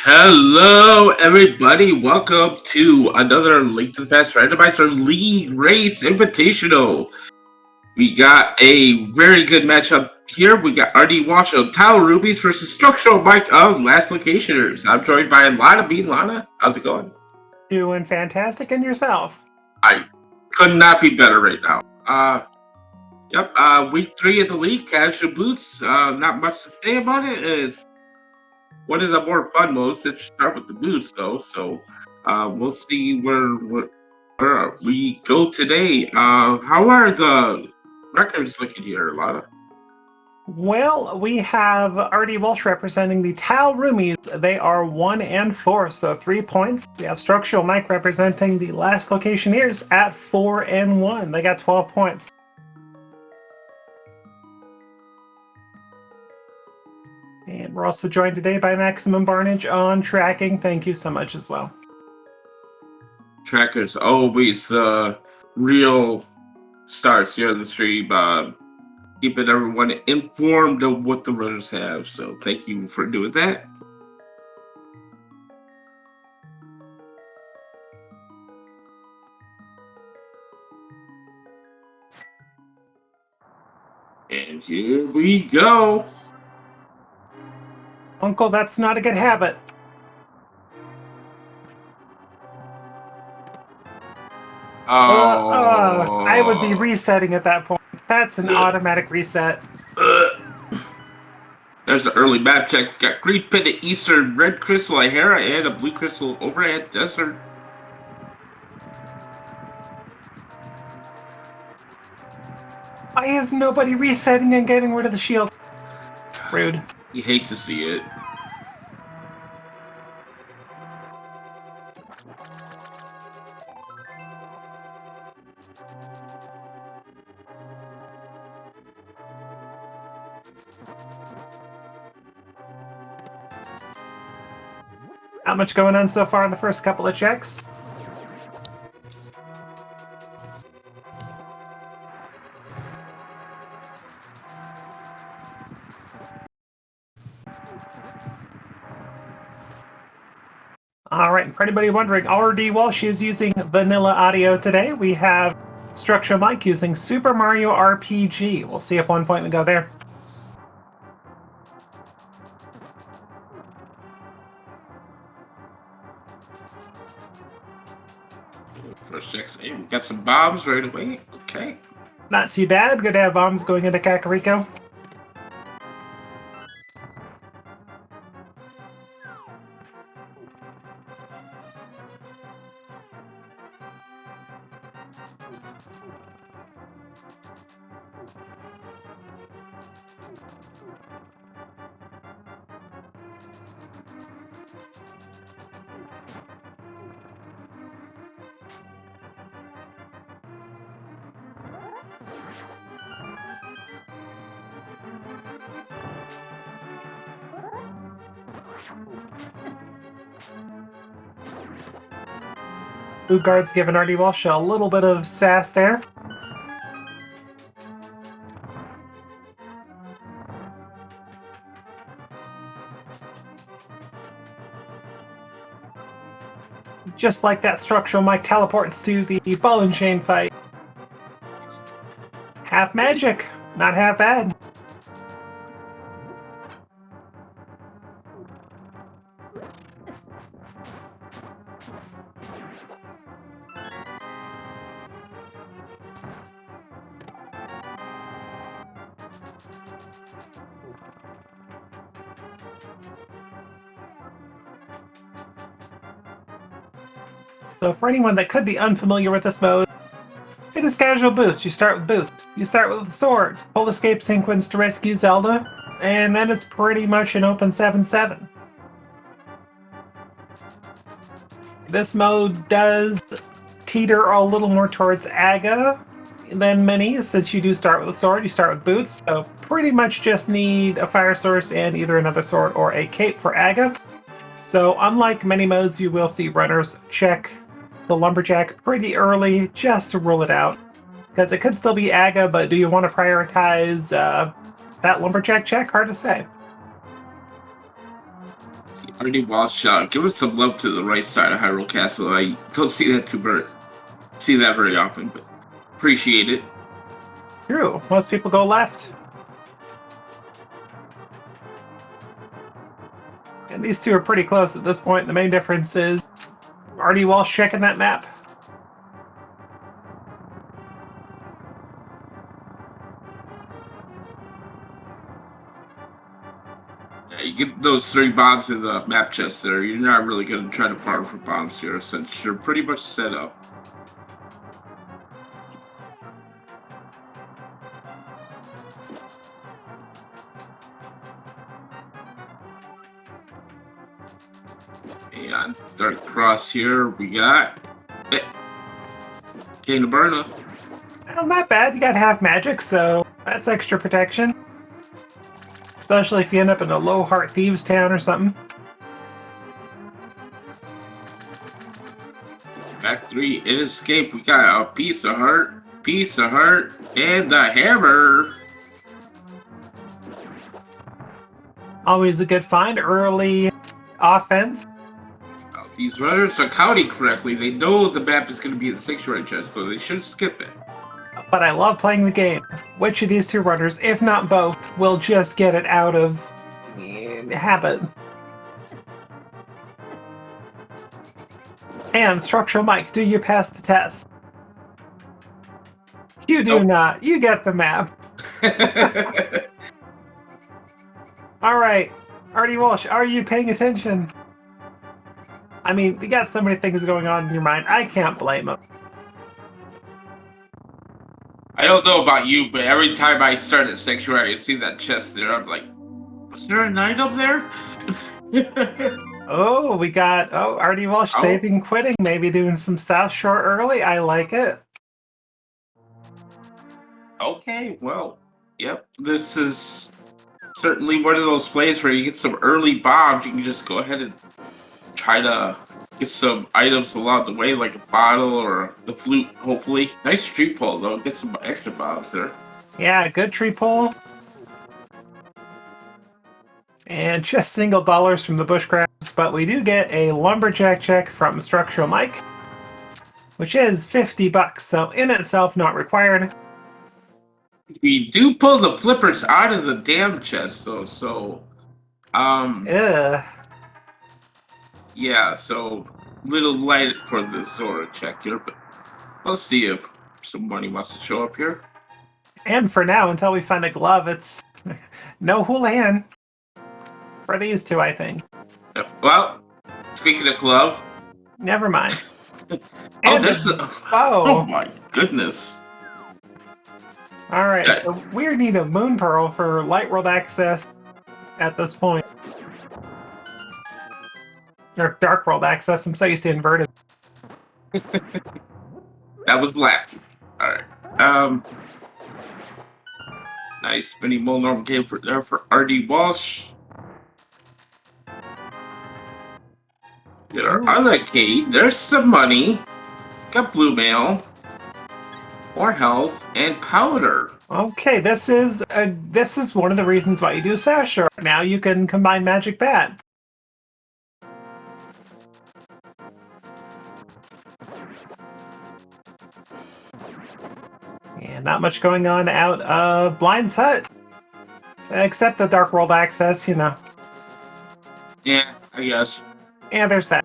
Hello, everybody. Welcome to another Link to the Past Randomizer League Race Invitational. We got a very good matchup here. We got RD Washoe, Tyler Roomies versus Structural Mike of Last Locationers. I'm joined by Lana B. Lana, how's it going? Doing fantastic, and yourself? I could not be better right now. Week 3 of the league, casual boots. Not much to say about it. It's one of the more fun modes. Let's start with the boots, though. So we'll see where we go today. How are the records looking here, Lana? Well, we have R.D. Walsh representing the Tau Roomies. They are 1-4, so 3 points. We have Structural Mike representing the Last Locationeers at 4-1. They got 12 points. And we're also joined today by Maximum Barnage on tracking. Thank you so much as well. Trackers always real starts here on the stream. Keeping everyone informed of what the runners have. So thank you for doing that. And here we go. Uncle, that's not a good habit. I would be resetting at that point. That's an automatic reset. There's an early map check. Got green pin at Eastern, red crystal O'Hara, and a blue crystal overhead desert. Why is nobody resetting and getting rid of the shield? Rude. You hate to see it. Not much going on so far in the first couple of checks. Alright, for anybody wondering, RD Walsh is using vanilla audio today. We have Structural Mike using Super Mario RPG. We'll see if 1 point we go there. First checks. Hey, we got some bombs right away. Okay. Not too bad. Good to have bombs going into Kakariko. Blue guard's giving RD Walsh a little bit of sass there. Just like that, Structural Mike teleports to the ball and chain fight. Half magic, not half bad. So for anyone that could be unfamiliar with this mode, it is casual boots. You start with boots. You start with the sword, full escape sequence to rescue Zelda, and then it's pretty much an open 7-7. This mode does teeter a little more towards Aga than many, since you do start with a sword, you start with boots, so pretty much just need a fire source and either another sword or a cape for Aga. So unlike many modes, you will see runners check the Lumberjack pretty early just to rule it out. Because it could still be Aga, but do you want to prioritize that Lumberjack check? Hard to say. Artie Walsh, give us some love to the right side of Hyrule Castle. I don't see that very often, but appreciate it. True. Most people go left. And these two are pretty close at this point. The main difference is Artie Walsh checking that map. Yeah, you get those 3 bombs in the map chest there. You're not really going to try to farm for bombs here since you're pretty much set up. And Dark Cross here, we got Cane Burna. Well, not bad. You got half magic, so that's extra protection. Especially if you end up in a low heart thieves town or something. Back 3 in escape. We got a piece of heart, and the hammer. Always a good find. Early offense. These runners are counting correctly. They know the map is going to be in the sanctuary chest, so they should skip it. But I love playing the game. Which of these two runners, if not both, will just get it out of habit? And Structural Mike, do you pass the test? You do not. You get the map. Alright. Artie Walsh, are you paying attention? I mean, you got so many things going on in your mind. I can't blame him. I don't know about you, but every time I start at Sanctuary, I see that chest there. I'm like, was there a knight up there? Oh, we got Artie Walsh saving quitting, maybe doing some South Shore early. I like it. Okay, well, yep. This is certainly one of those plays where you get some early bombs. You can just go ahead and try to get some items along the way, like a bottle or the flute, hopefully. Nice tree pull, though. Get some extra bombs there. Yeah, good tree pull. And just single dollars from the bush crabs, but we do get a lumberjack check from Structural Mike, which is $50, so in itself not required. We do pull the flippers out of the damn chest, though, so yeah, so little light for the Zora check here, but let's see if some money wants to show up here. And for now, until we find a glove, it's no Houlihan for these two, I think. Well, speaking of glove, never mind. Oh my goodness. Alright, so we need a Moon Pearl for Light World access at this point. Or Dark World access, I'm so used to inverted. That was black. Alright. Nice mini mole normal game for Artie Walsh. Get our other key. There's some money. Got blue mail. More health and powder. Okay, this is one of the reasons why you do South Shore. Now you can combine Magic Bat. And not much going on out of Blind's Hut. Except the Dark World access, you know. Yeah, I guess. Yeah, there's that.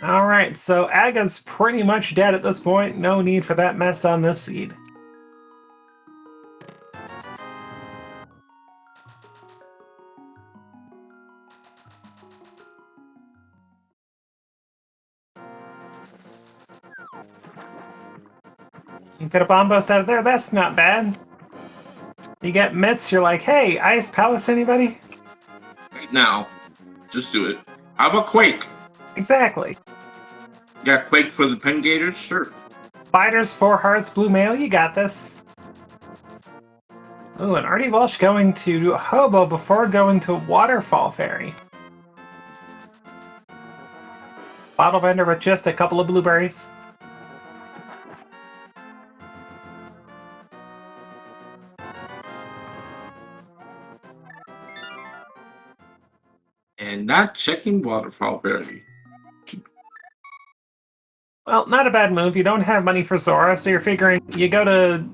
Alright, so Aga's pretty much dead at this point. No need for that mess on this seed. You get a Bombos out of there, that's not bad. You get Mitts, you're like, hey, Ice Palace anybody? Right now. Just do it. How about Quake? Exactly. Got Quake for the Pen Gators? Sure. Fighters, 4 hearts, blue mail, you got this. Ooh, and Artie Walsh going to Hobo before going to Waterfall Fairy. Bottle vendor with just a couple of blueberries. And not checking waterfall berry. Well, not a bad move. You don't have money for Zora, so you're figuring you go to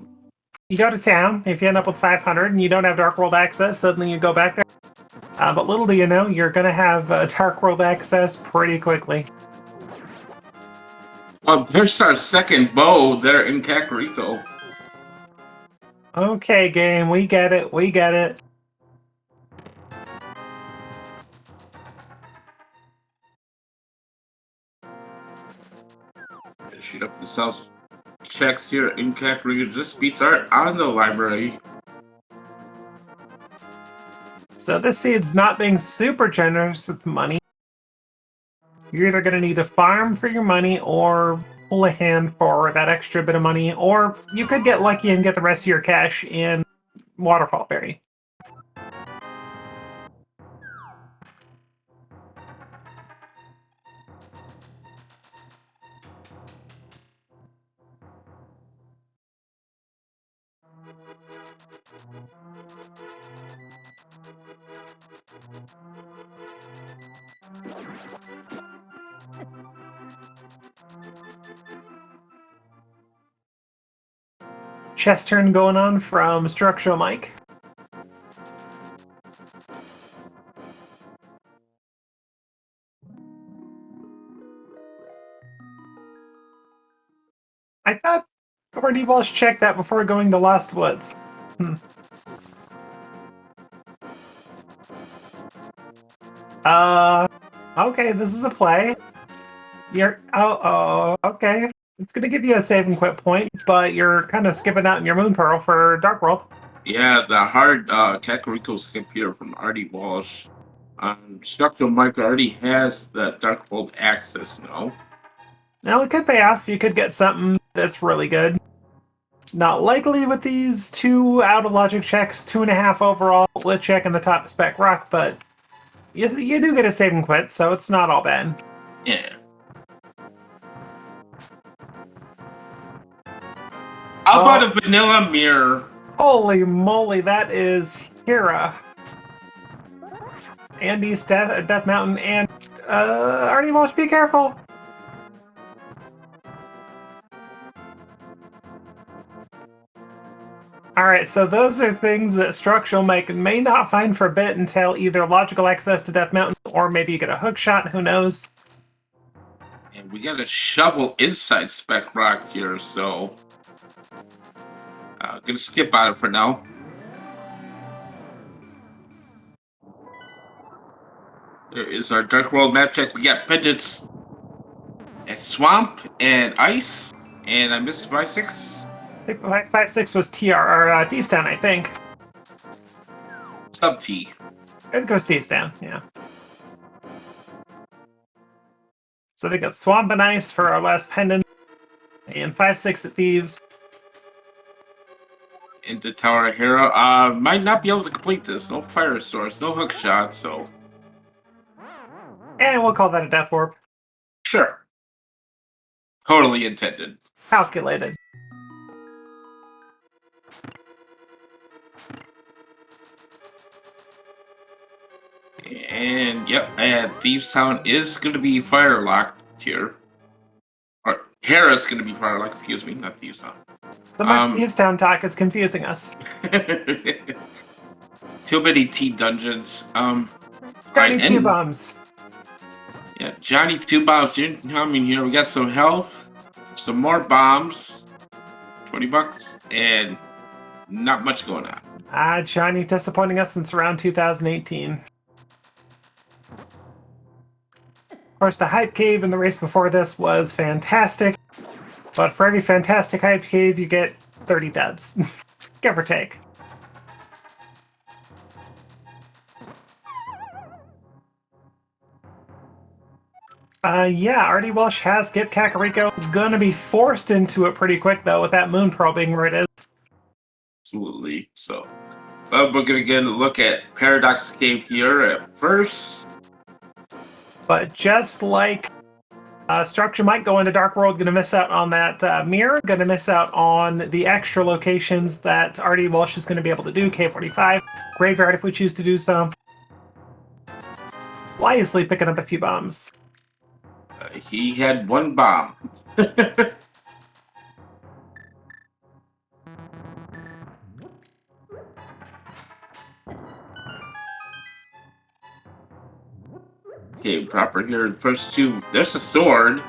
town. If you end up with 500 and you don't have Dark World access, suddenly you go back there. But little do you know, you're going to have Dark World access pretty quickly. Oh, there's our second bow there in Kakariko. Okay, game, we get it. We get it. Shoot up the south checks here in Kakariko. This beats art on the library. So this seed's not being super generous with money. You're either going to need to farm for your money or pull a hand for that extra bit of money, or you could get lucky and get the rest of your cash in Waterfall Berry. Chess turn going on from Structural Mike. I thought Gordy Walsh checked that before going to Lost Woods. Okay, this is a play. Okay. It's gonna give you a save and quit point, but you're kind of skipping out in your Moon Pearl for Dark World. Yeah, the hard Kakariko skip here from Artie Walsh. Structural Mike already has the Dark World access now. Now, it could pay off. You could get something that's really good. Not likely with these 2 out of logic checks, 2.5 overall, lit check in the top spec rock, but you do get a save and quit, so it's not all bad. Yeah. How about a vanilla mirror? Holy moly, that is Hira. Andy's Death Mountain, and Artie Walsh, be careful! Alright, so those are things that Structural Mike may not find for a bit until either logical access to Death Mountain, or maybe you get a hook shot, who knows? And we got a shovel inside spec rock here, so gonna skip on it for now. There is our Dark World map check. We got Pendants and Swamp and Ice, and I missed by 6. 5-6 was TR, or Thieves Down, I think. Sub T. It goes Thieves Down, yeah. So they got Swamp and Ice for our last pendant, and 5-6 at Thieves. Into Tower of Hero. Might not be able to complete this. No fire source, no hook shot, so. And we'll call that a Death Warp. Sure. Totally intended. Calculated. And yep, and Thieves Town is going to be fire locked here. Or Hera's going to be fire locked, excuse me, not Thieves Town. So much Thieves Town talk is confusing us. Too many T dungeons. Johnny Two Bombs. Yeah, Johnny Two Bombs. Here coming here. We got some health, some more bombs, $20, and not much going on. Johnny disappointing us since around 2018. Of course, the Hype Cave in the race before this was fantastic, but for every fantastic Hype Cave, you get 30 duds, give or take. Yeah, Artie Walsh has skipped Kakariko. Gonna be forced into it pretty quick, though, with that Moon Pearl being where it is. Absolutely. So, we're gonna get a look at Paradox Cave here at first. But just like Structure might go into Dark World, gonna miss out on that mirror, gonna miss out on the extra locations that Artie Walsh is gonna be able to do, K45, Graveyard if we choose to do so. wisely picking up a few bombs. He had one bomb. Okay, proper here. First two. There's a sword.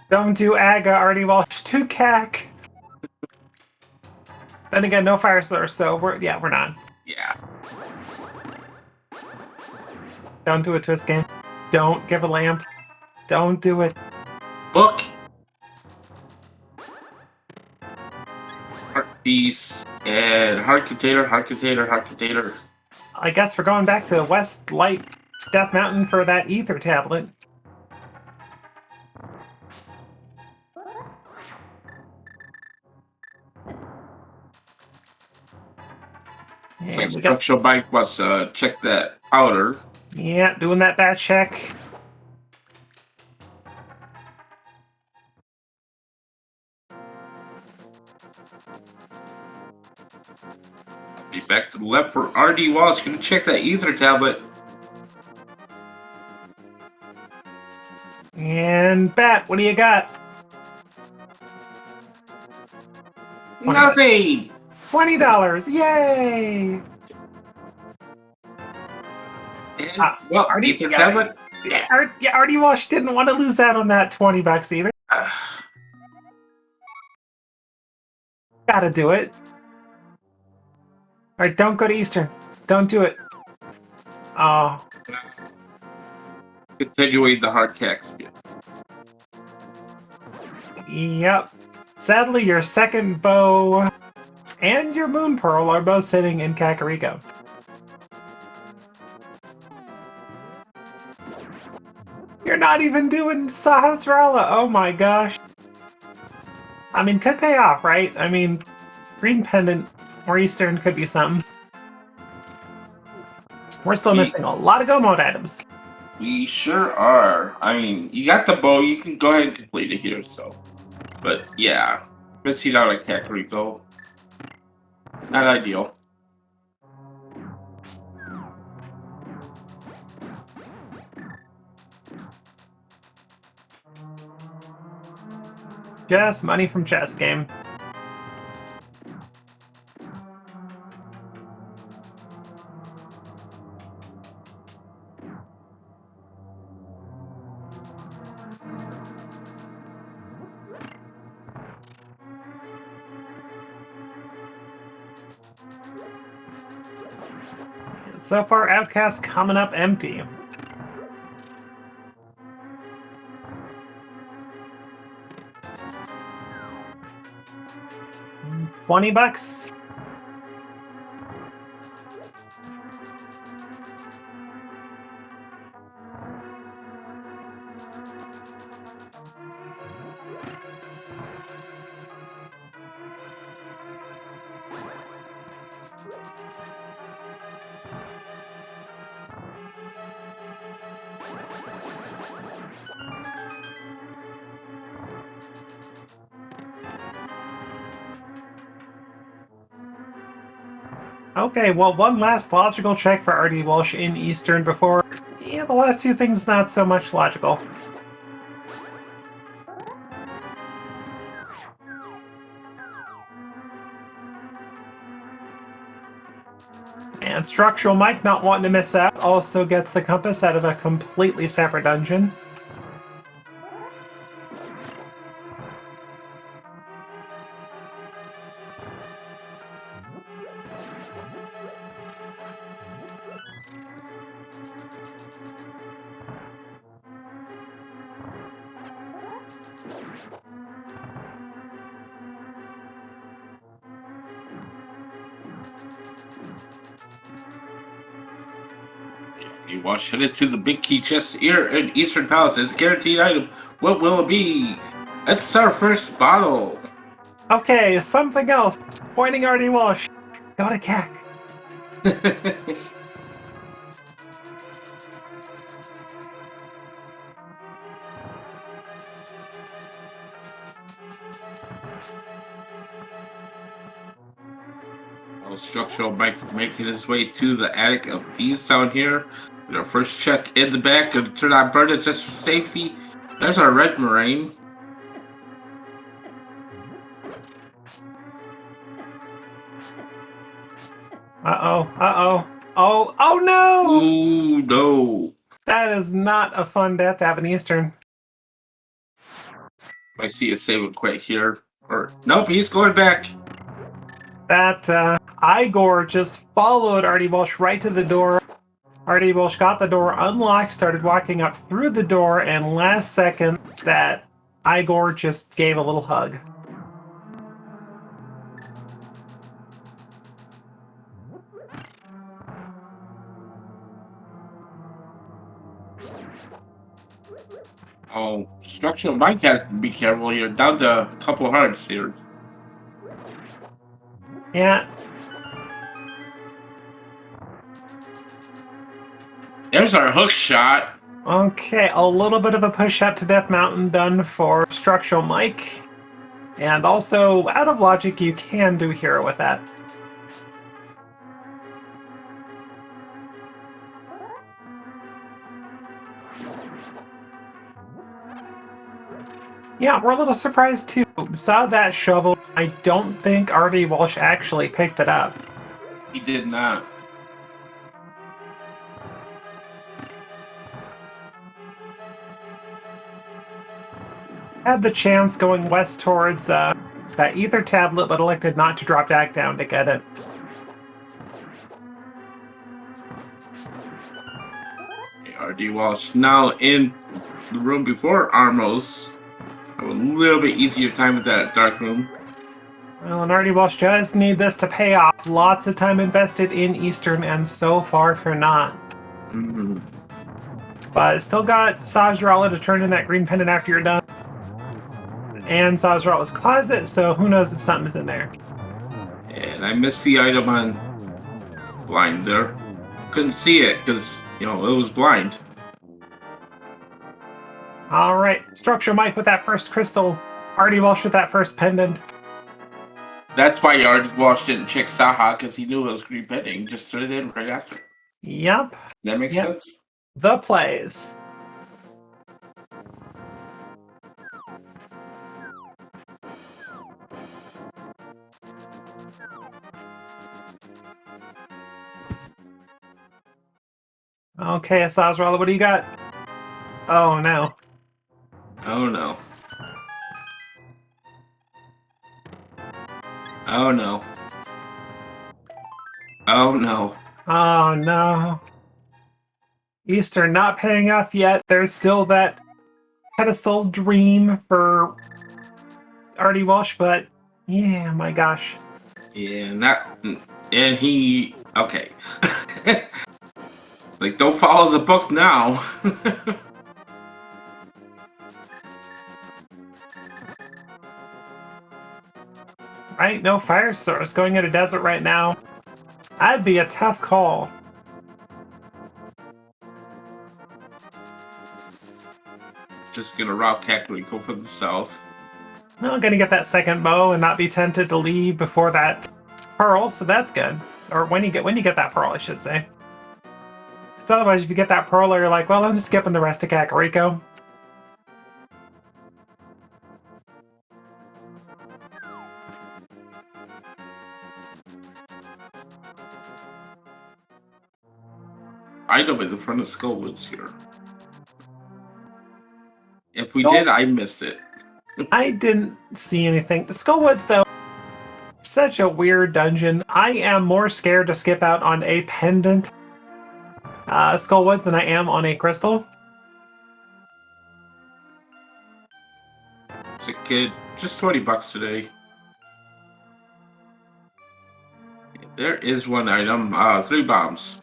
Don't do Aga, already Walsh. 2 cack. Then again, no fire source, so we're not. Yeah. Don't do a twist game. Don't give a lamp. Don't do it. Book. Heart piece and heart container, heart container, heart container. I guess we're going back to West Light Death Mountain for that ether tablet. Like structural bike must check that powder. Yeah, doing that bat check. Be back to the left for RD Walsh. Gonna check that ether tablet. And Bat, what do you got? Nothing! $20! Yay! And, well, ether tablet? Artie Walsh didn't want to lose out on that $20 either. Gotta do it. Alright, don't go to Eastern. Don't do it. Oh. Continuing the hard kicks. Yep. Sadly, your second bow and your Moon Pearl are both sitting in Kakariko. You're not even doing Sahasrara! Oh my gosh. I mean, could pay off, right? I mean, Green Pendant or Eastern could be something. We're still missing a lot of Go Mode items. We sure are. I mean, you got the bow, you can go ahead and complete it here, so. But yeah, missing out on Kakariko. Not ideal. Just money from chess game. So far, Outcast coming up empty. $20. Okay, well, one last logical check for RD Walsh in Eastern before... Yeah, the last two things not so much logical. And Structural Mike, not wanting to miss out, also gets the compass out of a completely separate dungeon. You watch headed to the big key chest here in Eastern Palace. It's a guaranteed item. What will it be? It's our first bottle. Okay, something else. Pointing RD Walsh. Go to CAC. Structural Mike making his way to the attic of these down here. Our first check in the back. Gonna turn on burn it just for safety. There's our red moraine. Oh no! Ooh, no. That is not a fun death to have in Eastern. I see a save it quick here. Or nope, he's going back. That Igor just followed Artie Walsh right to the door. Artie Walsh got the door unlocked, started walking up through the door, and last second that Igor just gave a little hug. Oh, Structural Mike has to be careful here. Down to a couple of hearts here. Yeah. There's our hook shot. Okay, a little bit of a push up to Death Mountain done for Structural Mike. And also, out of logic, you can do Hero with that. Yeah, we're a little surprised too. Saw that shovel. I don't think Artie Walsh actually picked it up. He did not. Had the chance going west towards that ether tablet, but elected not to drop back down to get it. R.D. Walsh now in the room before Armos. A little bit easier time with that dark room. Well, and Artie Walsh does need this to pay off. Lots of time invested in Eastern, and so far for not. Mm-hmm. But still got Sazrala to turn in that green pendant after you're done. And Sazrala's closet, so who knows if something's in there. And I missed the item on blind there. Couldn't see it because, it was blind. Alright, Structure Mike with that first crystal. Artie Walsh with that first pendant. That's why Artie Walsh didn't check Saha, because he knew it was green pending. Just threw it in right after. Yep. That makes sense? The plays. Okay, Sazrala, what do you got? Oh no. Oh no. Oh no. Oh no. Oh no. Eastern not paying off yet. There's still that pedestal dream for Artie Walsh, but yeah, my gosh. Yeah, and he, okay. Like, don't follow the book now. Right, no fire source going into desert right now. That'd be a tough call. Just gonna route Cackley, go for the south. No, I'm gonna get that second bow and not be tempted to leave before that pearl, so that's good. Or when you get that pearl, I should say. So otherwise, if you get that pearl, you're like, well, I'm skipping the rest of Kakariko. Item in the front of Skullwoods here. If we did, I missed it. I didn't see anything. Skullwoods, though, such a weird dungeon. I am more scared to skip out on a pendant Skullwoods than I am on a crystal. It's a kid. Just $20 today. There is one item. 3 bombs.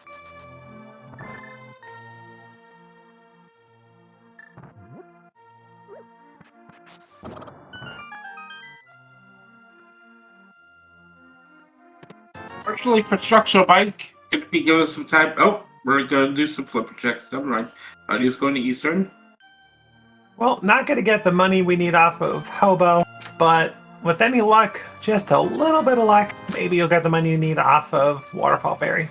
Fortunately for Structural Mike, gonna be giving us some time. Oh, we're gonna do some flipper checks. Never mind. Audio's going to Eastern. Well, not going to get the money we need off of Hobo, but With any luck, just a little bit of luck, maybe you'll get the money you need off of Waterfall Fairy.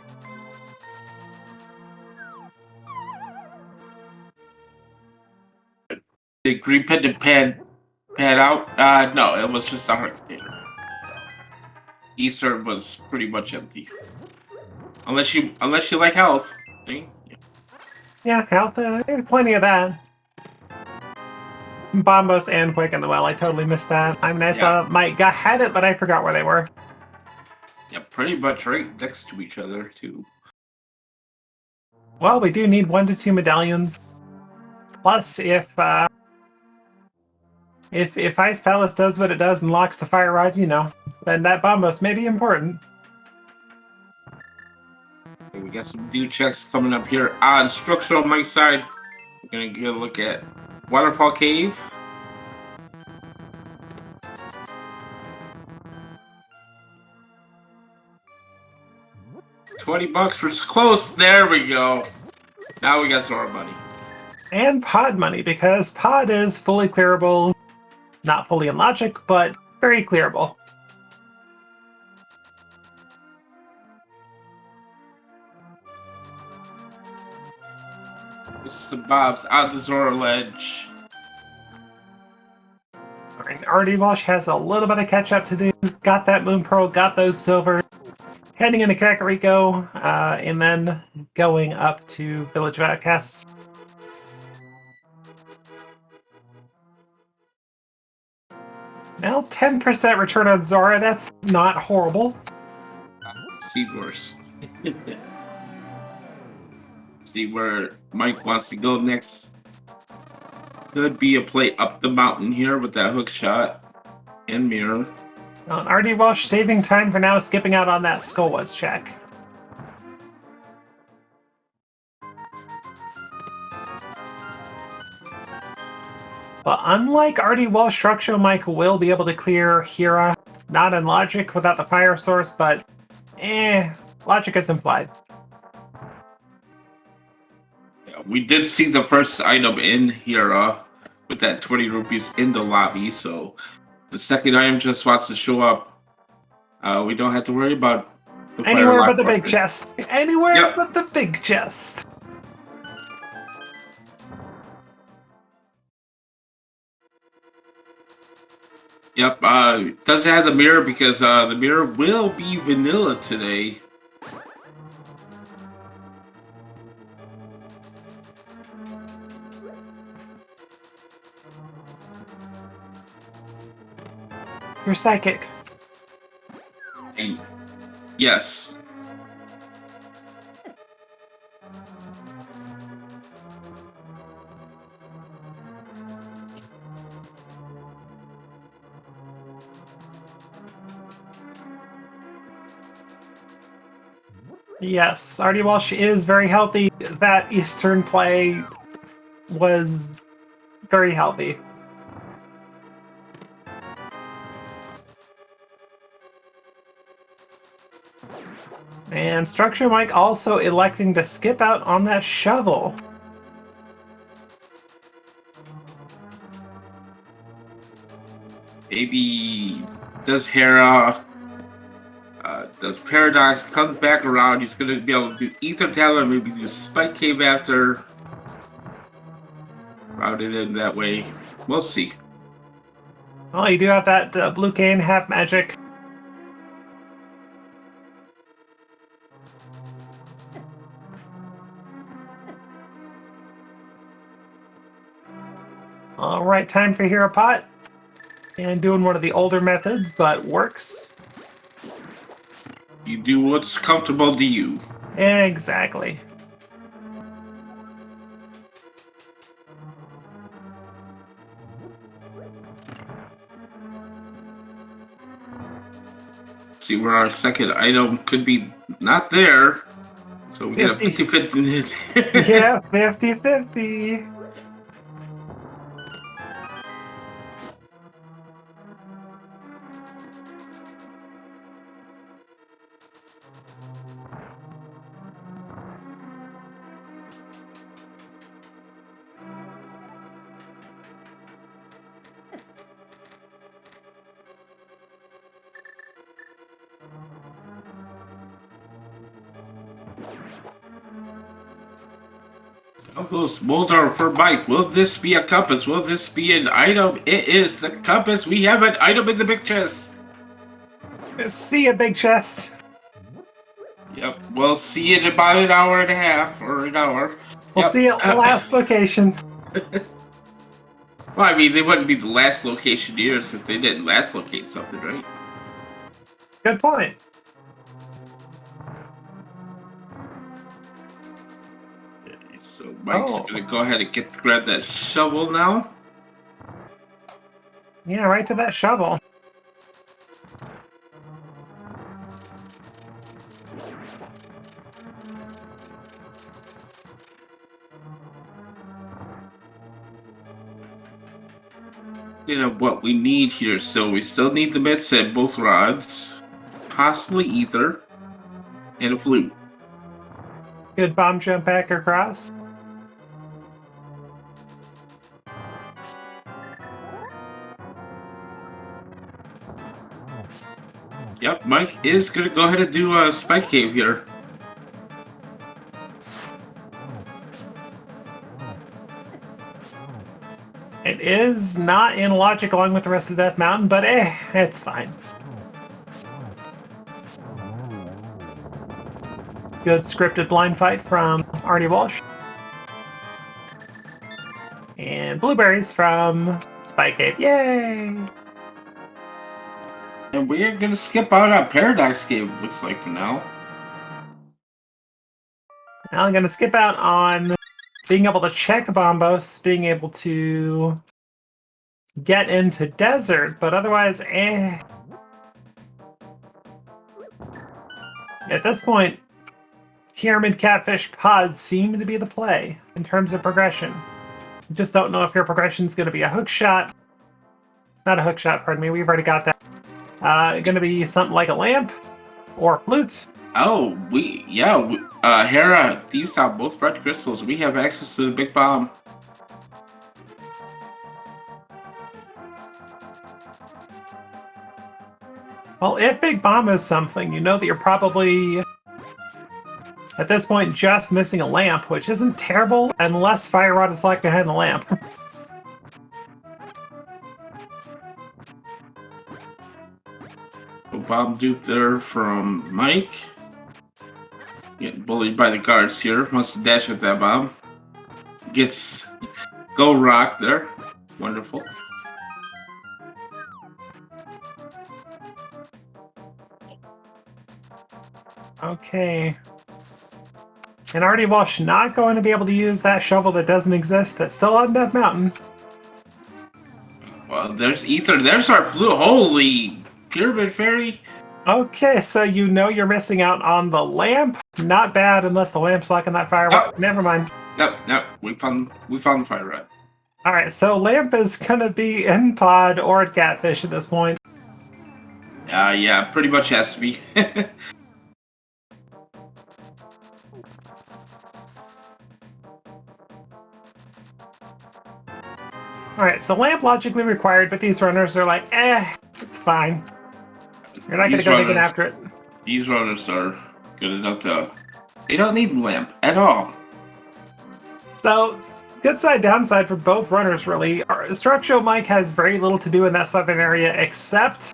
Did green pendant pan out? No, it was just a heart container. Easter was pretty much empty. Unless you like health. See? Yeah, health, there's plenty of that. Bombos and Quick in the Well, I totally missed that. I mean, I saw Mike had it, but I forgot where they were. Yeah, pretty much right next to each other, too. Well, we do need 1 to 2 medallions. Plus, if Ice Palace does what it does and locks the fire rod, you know, then that Bombos may be important. Okay, we got some new checks coming up here. On structure on my side, we're gonna get a look at Waterfall Cave. $20 for close. There we go. Now we got Zora money. And Pod money, because Pod is fully clearable. Not fully in logic, but very clearable. This is the Bob's on the Zora ledge. Alright, RD Walsh has a little bit of catch up to do. Got that Moon Pearl, got those silver. Heading into Kakariko, and then going up to Village of Outcasts. Now 10% return on Zora, that's not horrible. See worse. See where Mike wants to go next. Could be a play up the mountain here with that hook shot and mirror. RD Walsh saving time for now, skipping out on that Skullwas check. But unlike RD Walsh, Structure Mike will be able to clear Hira. Not in logic without the fire source, but logic is implied. Yeah, we did see the first item in Hira with that 20 rupees in the lobby, so the second item just wants to show up. We don't have to worry about the Anywhere fire but the lock big weapon. chest. Anywhere Yep. but the big chest. Yep, doesn't have the mirror because the mirror will be vanilla today. You're psychic. And yes. Yes, RD Walsh is very healthy. That Eastern play was very healthy. And Structure Mike also electing to skip out on that shovel. Maybe does Hera, does Paradox comes back around, he's gonna be able to do Ether Talent, maybe do Spike Cave after. Route it in that way. We'll see. Well, you do have that blue cane, half magic. Alright, time for Hero Pot. And doing one of the older methods, but works. You do what's comfortable to you. Exactly. See where our second item could be not there. So we get a 50-50. Yeah, 50-50. How goes Moldar for Mike? Will this be a compass? Will this be an item? It is the compass. We have an item in the big chest. See a big chest. Yep, we'll see it in about an hour and a half or an hour. We'll Yep. see at last location. Well, I mean, they wouldn't be the last Locationeers if they didn't last locate something, right? Good point. Okay, so Mike's gonna go ahead and grab that shovel now. Yeah, right to that shovel. You know what we need here, so we still need the mitts and both rods, possibly ether, and a flute. Good bomb jump back across. Yep, Mike is gonna go ahead and do a spike cave here. It is not in logic along with the rest of Death Mountain, but it's fine. Good scripted blind fight from Artie Walsh. And blueberries from Spike Cave. Yay! And we're gonna skip out on Paradox Cave, looks like, for now. Now I'm gonna skip out on being able to check Bombos, being able to get into Desert, but otherwise, At this point, Pyramid Catfish pods seem to be the play in terms of progression. You just don't know if your progression is going to be a hook shot. Not a hook shot, pardon me, we've already got that. Going to be something like a lamp or a flute. Oh, Hera, these are both red crystals. We have access to the big bomb. Well, if Big Bomb is something, you know that you're probably, at this point, just missing a lamp, which isn't terrible unless Fire Rod is locked behind the lamp. Bomb dupe there from Mike. Getting bullied by the guards here. Wants to dash with that bomb. Gets go rock there. Wonderful. Okay. And Artie Walsh not going to be able to use that shovel that doesn't exist that's still on Death Mountain. Well, there's ether. There's our flute. Holy Pyramid Fairy. Okay, so you know you're missing out on the lamp. Not bad unless the lamp's locking that fire. Oh. Never mind. No. We found the fire rod. Alright, so lamp is gonna be in pod or at catfish at this point. Yeah, pretty much has to be. Alright, so lamp logically required, but these runners are like, it's fine. You're not gonna go digging after it. These runners are good enough to... They don't need lamp at all. So, good side, downside for both runners, really. Structural Mike has very little to do in that southern area, except...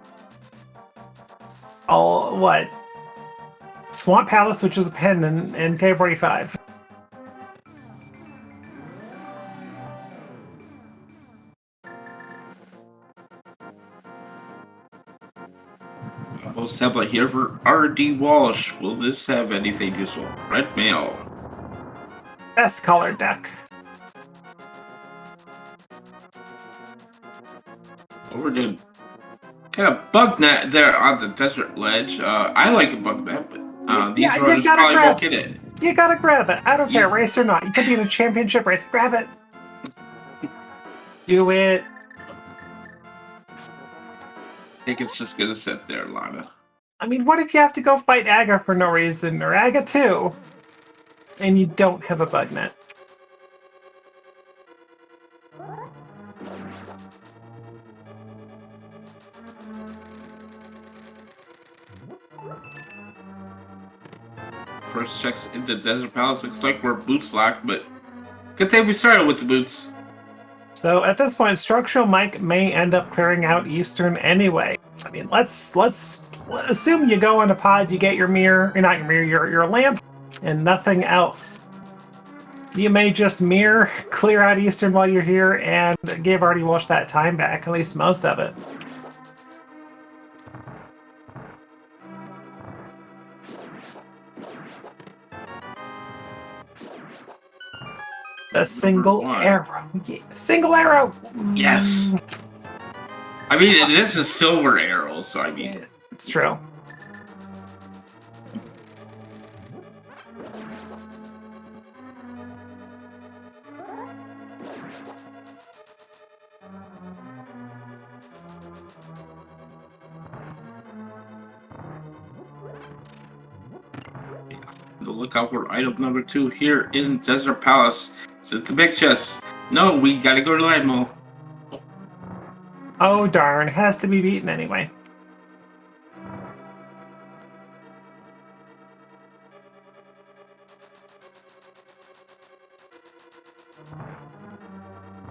Swamp Palace, which is a pen in K45. Post template here for R.D. Walsh. Will this have anything useful? Red mail. Best colored deck. What we're doing? Kind of bug net there on the desert ledge. I like a bug net, but these runners probably won't get it. You gotta grab it. I don't care, race or not. You could be in a championship race. Grab it. Do it. I think it's just gonna sit there, Lana. I mean, what if you have to go fight Aga for no reason, or Aga 2, and you don't have a bug net? First checks into Desert Palace. Looks like we're boots locked, but Good thing we started with the boots. So at this point, Structural Mike may end up clearing out Eastern anyway. I mean, let's assume you go on a pod, you get your mirror, or not your mirror, your lamp, and nothing else. You may just mirror, clear out Eastern while you're here, and give Artie Walsh that time back, at least most of it. The single arrow. Yeah, single arrow! Yes! I mean, this is silver arrow, so I mean... Yeah, it's true. Look out for item number 2 here in Desert Palace. It's the big chest. No, we gotta go to Land Mall. Oh darn, has to be beaten anyway.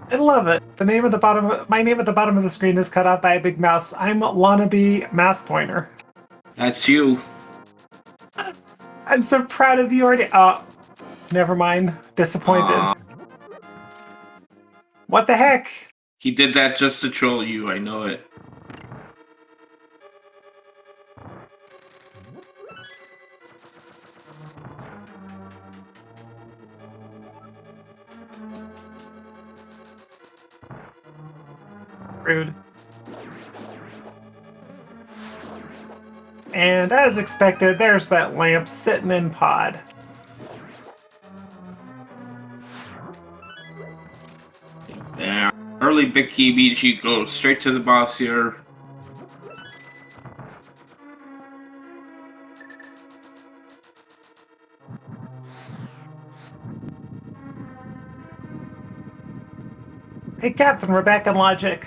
I love it. My name at the bottom of the screen is cut off by a big mouse. I'm wannabe mouse pointer. That's you. I'm so proud of you already. Oh, never mind. Disappointed. What the heck? He did that just to troll you, I know it. Rude. And as expected, there's that lamp sitting in pod. Yeah, early Big Key beats you go straight to the boss here. Hey, Captain, we're back in Logic.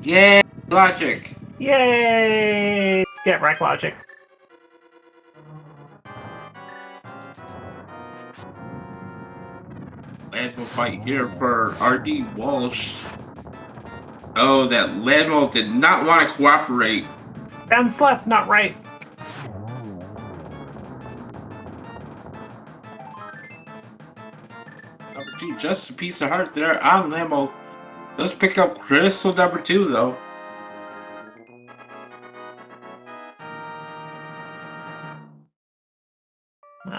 Yay, Logic. Yay! Get wrecked, Logic. Landmall fight here for RD Walsh. Oh, that Landmall did not want to cooperate. Bounce left, not right. Number 2, just a piece of heart there on Landmall. Let's pick up Crystal number 2, though.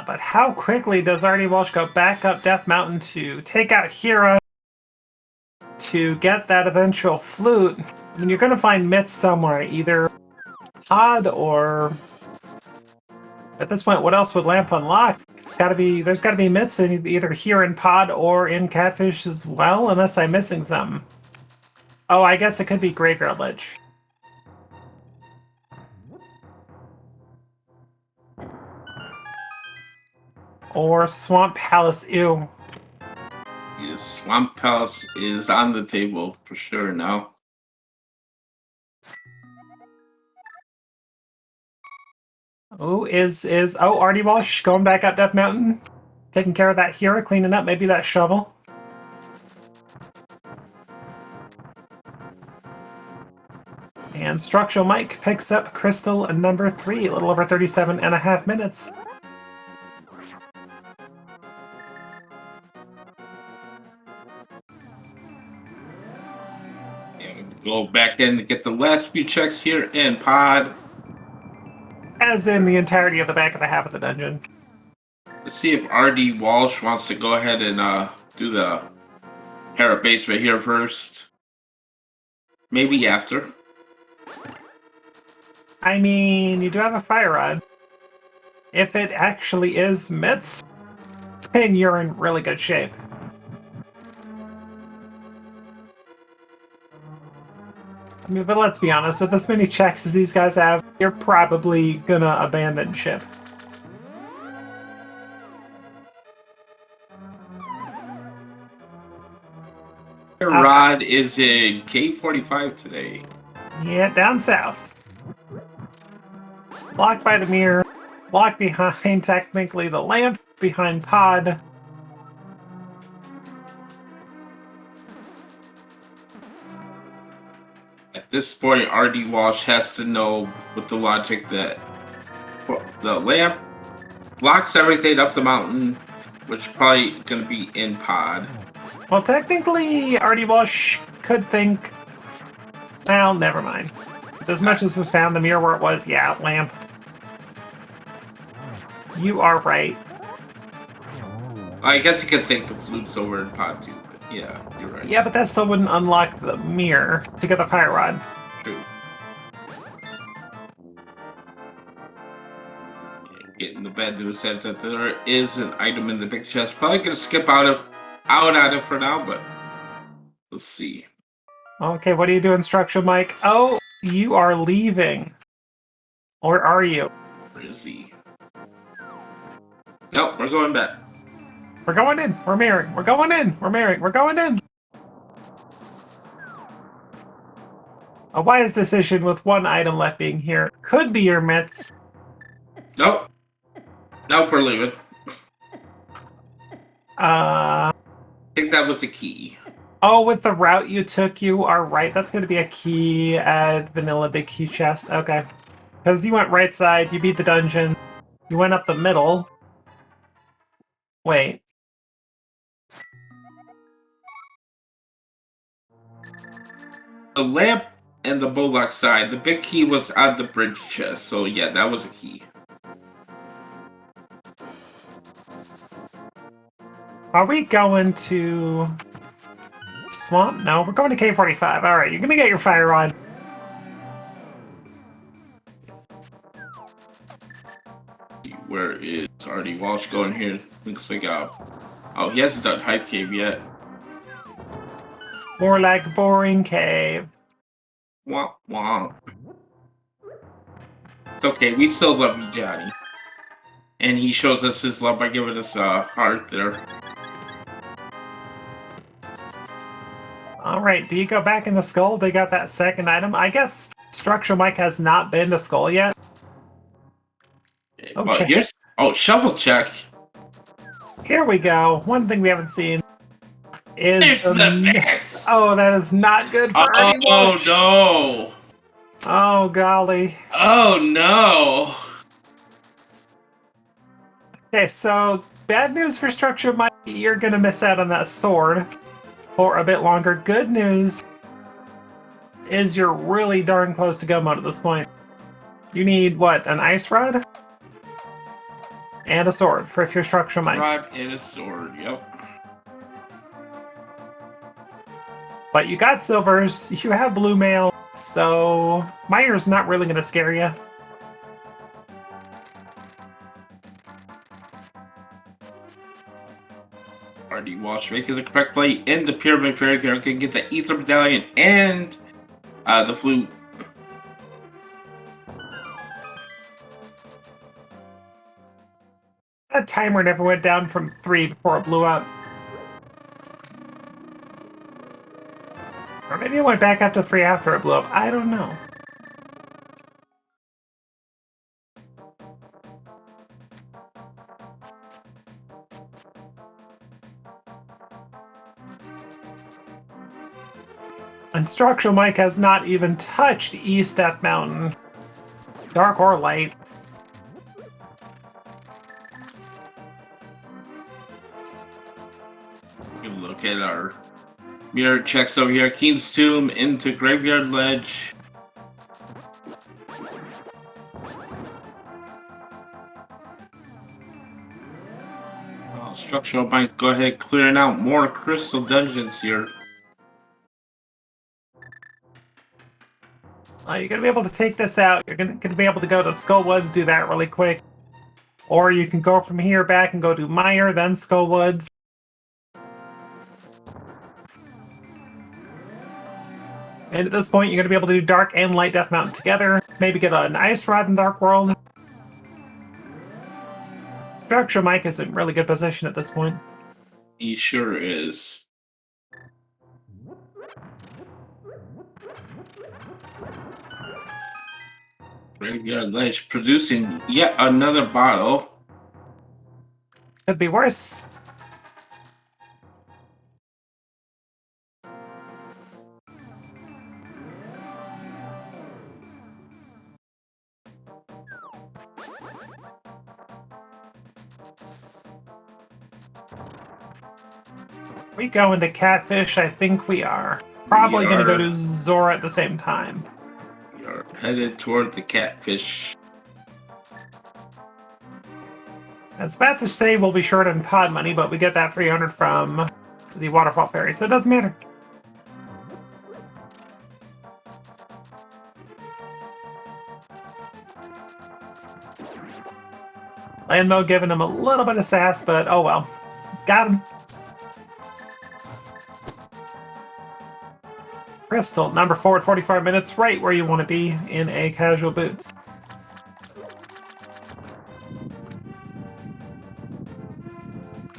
But how quickly does Artie Walsh go back up Death Mountain to take out Hera to get that eventual flute? I mean, you're going to find myths somewhere, either pod or... At this point, what else would Lamp unlock? There's got to be myths in either here in pod or in Catfish as well, unless I'm missing something. Oh, I guess it could be Graveyard Ledge. Or Swamp Palace, ew. Yes, Swamp Palace is on the table for sure now. Oh, Artie Walsh going back up Death Mountain? Taking care of that Hero, cleaning up maybe that shovel. And Structural Mike picks up Crystal number 3, a little over 37.5 minutes. Go back in to get the last few checks here in pod. As in the entirety of the back of the half of the dungeon. Let's see if RD Walsh wants to go ahead and do the Hera basement here first. Maybe after. I mean, you do have a fire rod. If it actually is Mitz, then you're in really good shape. I mean, but let's be honest, with as many checks as these guys have, you're probably gonna abandon ship. Rod is in K45 today. Yeah, down south. Blocked by the mirror, blocked behind technically the lamp, behind pod. this point, RD Walsh has to know with the logic that the lamp blocks everything up the mountain, which is probably going to be in pod. Well, technically, Artie Walsh could think. Well, never mind. As much as was found, the mirror where it was, yeah, lamp. You are right. I guess you could think the flute's over in pod too, but yeah, you're right. Yeah, but that still wouldn't unlock the mirror to get the fire rod. True. Getting the bad news that there is an item in the big chest. Probably gonna skip out at it for now, but let's see. Okay, what are you doing, Structure Mike? Oh, you are leaving. Or are you? Where is he? Nope, we're going back. We're going in. We're mirroring. We're going in. We're mirroring. We're going in. A wise decision with one item left being here. Could be your mitts. Nope. Nope, we're leaving. I think that was the key. Oh, with the route you took, you are right. That's going to be a key at Vanilla Big Key Chest. Okay. Because you went right side, you beat the dungeon, you went up the middle. Wait. The lamp and the bullock side, the big key was on the bridge chest, so yeah, that was a key. Are we going to Swamp? No, we're going to K45. Alright, you're going to get your fire rod. Where is RD Walsh going here? Looks like oh, he hasn't done Hype Cave yet. More like boring cave. Womp womp. It's okay, we still love you, Johnny. And he shows us his love by giving us a heart there. Alright, do you go back in the skull? They got that second item. I guess Structure Mike has not been to skull yet. Oh, here's shovel check. Here we go. One thing we haven't seen is the mix. Oh, that is not good for Artie Walsh. No. Oh golly. Oh no. Okay, so bad news for Structure Mike, you're gonna miss out on that sword for a bit longer. Good news is you're really darn close to go mode at this point. You need what, an ice rod? And a sword for if you're Structure Mike. Rod and a sword, yep. But you got silvers, you have blue mail, so Meyer's not really gonna scare you. RD Walsh making the correct play in the Pyramid Fairy here. Can get the Ether Medallion and the flute. That timer never went down from 3 before it blew up. Or maybe it went back up to 3 after it blew up. I don't know. And Structural Mike has not even touched East F Mountain. Dark or light. You can look at our mirror checks over here. Keen's Tomb into Graveyard Ledge. Structural might go ahead clearing out more crystal dungeons here. You're going to be able to take this out. You're going to be able to go to Skullwoods, do that really quick. Or you can go from here back and go to Meyer, then Skullwoods. And at this point, you're going to be able to do Dark and Light Death Mountain together. Maybe get an Ice Rod in Dark World. Structure Mike is in really good position at this point. He sure is. Graveyard Ledge producing yet another bottle. Could be worse. We go into Catfish? I think we are. Probably going to go to Zora at the same time. We are headed toward the Catfish. I was about to say we'll be short on pod money, but we get that 300 from the Waterfall Ferry, so it doesn't matter. Land mode giving him a little bit of sass, but oh well. Got him. Crystal, number 4 at 45 minutes, right where you want to be in a casual boots.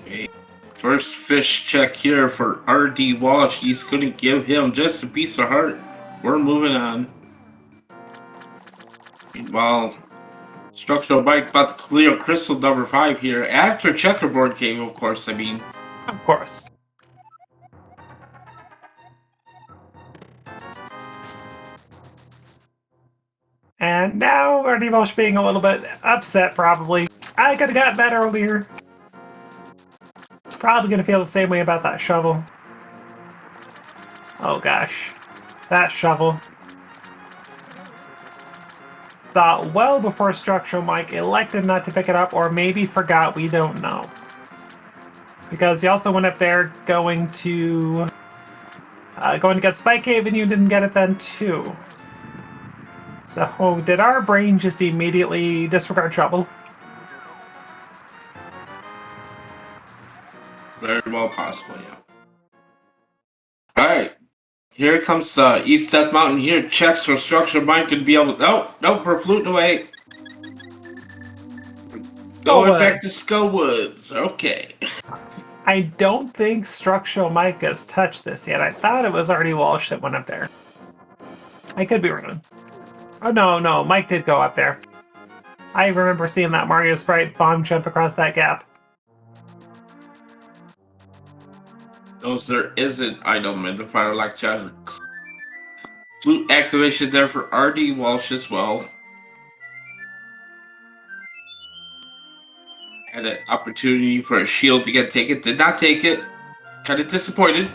Okay. First fish check here for RD Walsh. He's going to give him just a piece of heart. We're moving on. Meanwhile, Structural Mike about to clear Crystal number 5 here. After checkerboard game, of course, I mean. Of course. And now RD Walsh being a little bit upset, probably. I could have got that earlier. Probably gonna feel the same way about that shovel. Oh gosh. That shovel. Thought well before Structural Mike elected not to pick it up, or maybe forgot, we don't know. Because he also went up there going to get Spike Cave, and you didn't get it then too. So did our brain just immediately disregard shovel? Very well possible, yeah. Alright. Here comes East Death Mountain here. Checks for Structure Mike could be able to... Nope, we're floating away. Going back to Skullwoods. Okay. I don't think Structural Mike has touched this yet. I thought it was already Walsh that went up there. I could be wrong. Oh, no, Mike did go up there. I remember seeing that Mario Sprite bomb jump across that gap. Notice there is an item in the Fire Like Challenge. Flute activation there for RD Walsh as well. Had an opportunity for a shield to get taken. Did not take it. Kind of disappointed.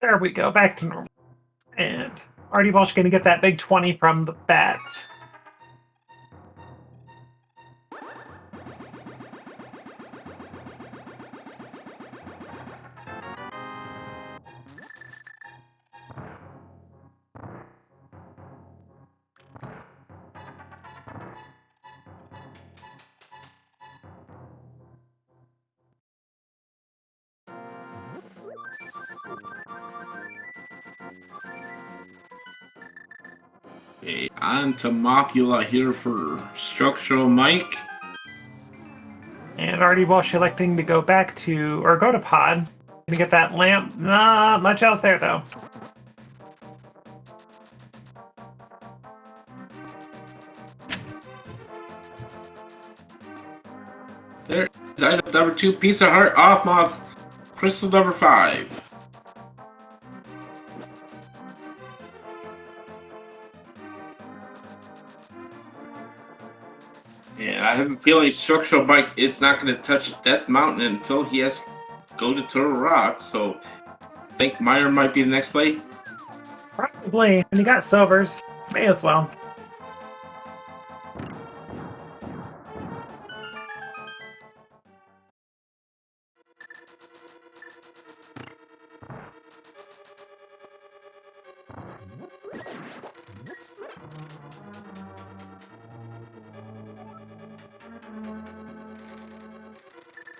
There we go, back to normal. And RD Walsh gonna get that big 20 from the bat. Okay, on to Mocula here for Structural Mike. And RD Walsh electing to go back to, or go to pod. Gonna get that lamp. Not much else there, though. There is item number 2, piece of heart off moths. Crystal number 5. And I have a feeling Structural Mike is not going to touch Death Mountain until he has to go to Turtle Rock. So I think Meyer might be the next play. Probably. And he got silvers. May as well.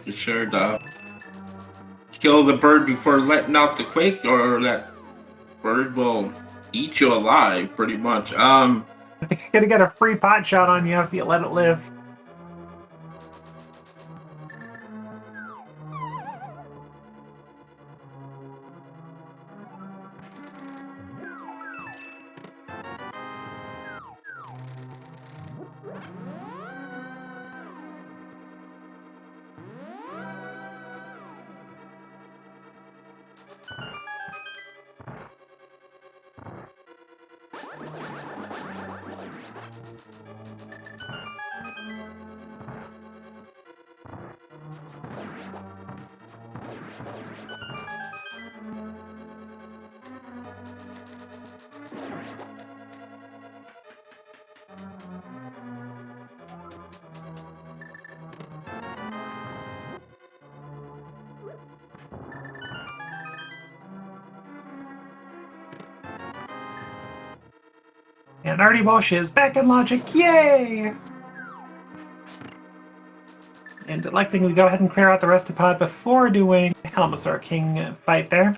Be sure to kill the bird before letting out the quake, or that bird will eat you alive, pretty much. Gonna get a free pot shot on you if you let it live. And Artie Walsh is back in Logic, yay! And electing to go ahead and clear out the rest of the pod before doing Helmasaur King fight there.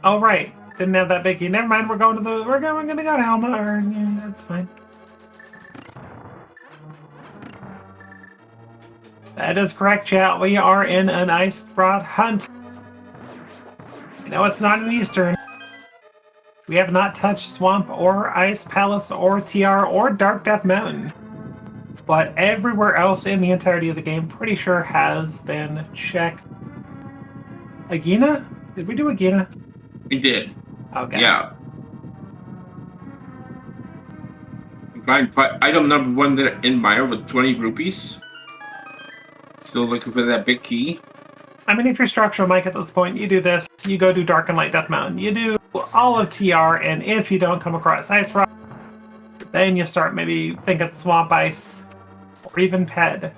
Oh right, didn't have that biggie. Never mind, we're gonna go to Helma, or yeah, that's fine. That is correct, chat. We are in an Ice Rod hunt. You know it's not an Eastern. We have not touched Swamp or Ice Palace or TR or Dark Death Mountain. But everywhere else in the entirety of the game, pretty sure has been checked. Agina? Did we do Agina? We did. Okay. Yeah. Item number 1 there in Maya with 20 rupees. Still looking for that big key. I mean, if you're Structural Mike at this point, you do this. You go do Dark and Light Death Mountain. You do all of TR, and if you don't come across Ice Rock, then you start maybe thinking Swamp Ice, or even Ped.